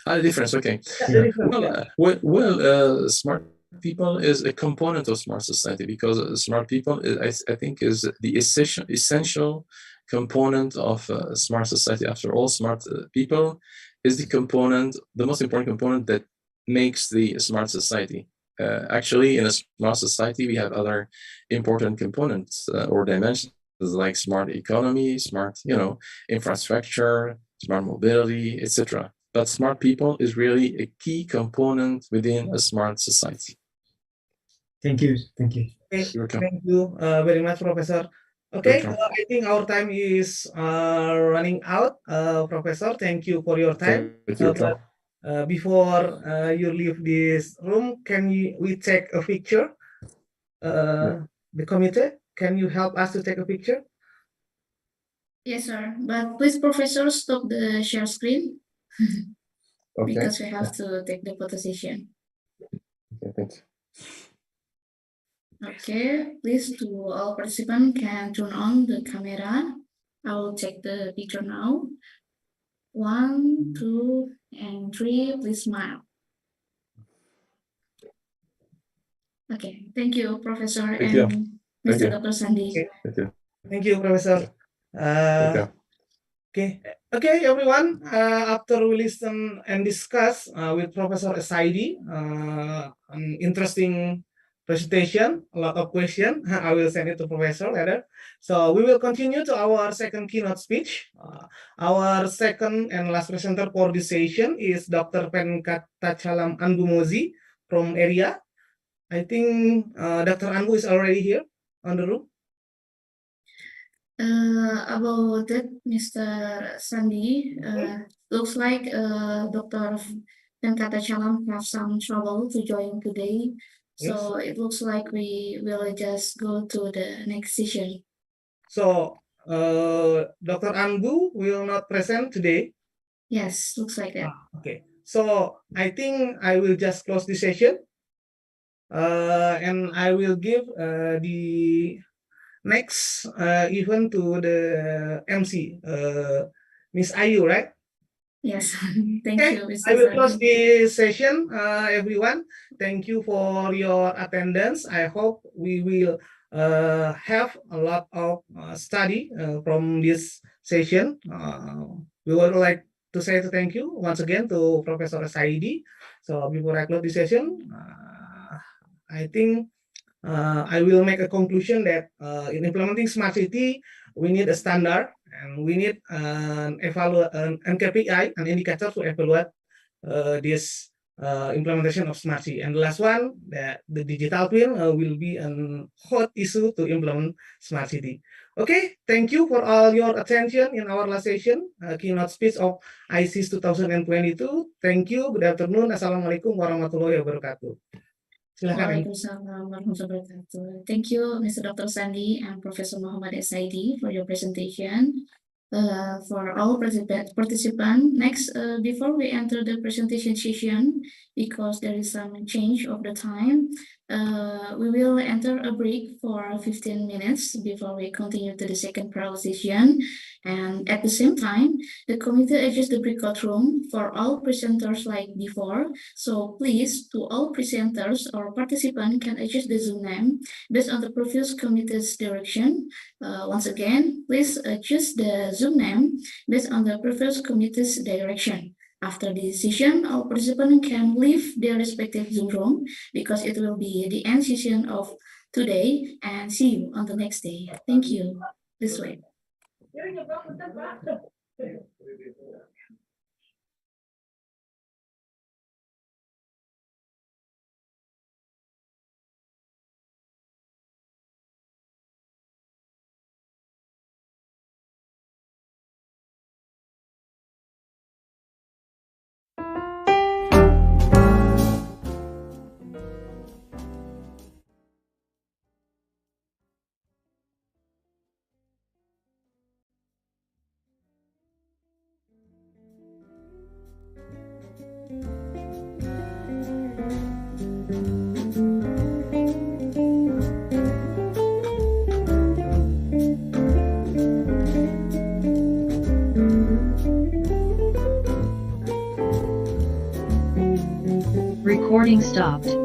The difference, okay. Yeah. Well, smart people is a component of smart society, because smart people, I think, is the essential component of a smart society. After all, smart people is the most important component that makes the smart society. Actually, in a smart society, we have other important components or dimensions, like smart economy, smart, infrastructure, smart mobility, etc. But smart people is really a key component within a smart society. Thank you. Thank you. Okay, thank you very much, Professor. Okay, I think our time is running out. Professor, thank you for your time. Before you leave this room, can we take a picture? The committee, can you help us to take a picture? Yes, sir. But please, Professor, stop the share screen. Okay. Because we have to take the photo session. Okay, thanks. Okay, please, to all participants can turn on the camera. I will take the picture now. 1, 2, and 3. Please smile. Okay, thank you, Professor and Mr. Dr. Sandi. Thank you, Professor. Okay, everyone. After we listen and discuss with Professor Saidi, an interesting presentation, a lot of questions. I will send it to Professor later. So we will continue to our second keynote speech. Our second and last presenter for this session is Dr. Penkatachalam Angumozi from area. I think Dr. Angu is already here on the room. About that, Mr. Sandi, looks like Dr. Venkata Chalam have some trouble to join today. Yes. So it looks like we will just go to the next session. So, Dr. Anbu will not present today. Yes, looks like that. Okay. So I think I will just close the session. And I will give the next event to the MC, Miss Ayu, right? Yes, thank Okay, you, I Mr. will close Sandi. the session, everyone. Thank you for your attendance. I hope we will have a lot of study from this session. We would like to say thank you once again to Professor Saidi. So before I close the session, I think I will make a conclusion that in implementing smart city, we need a standard and we need an KPI, an indicator to evaluate this implementation of smart city. And the last one, that the digital twin will be a hot issue to implement smart city. Okay, thank you for all your attention in our last session, keynote speech of ICIS 2022. Thank you. Good afternoon. Assalamualaikum warahmatullahi wabarakatuh. Silakan. Waalaikumsalam warahmatullahi wabarakatuh. Thank you, Mr. Dr. Sandi and Professor Muhammad Saidi for your presentation. For all participants, next, before we enter the presentation session, because there is some change of the time, we will enter a break for 15 minutes before we continue to the second parallel session. And at the same time, the committee adjusts the breakout room for all presenters like before. So please, to all presenters or participants can adjust the Zoom name based on the previous committee's direction. Once again, please choose the Zoom name based on the previous committee's direction. After the session, all participants can leave their respective Zoom room because it will be the end session of today, and see you on the next day. Thank you. This way. Recording stopped.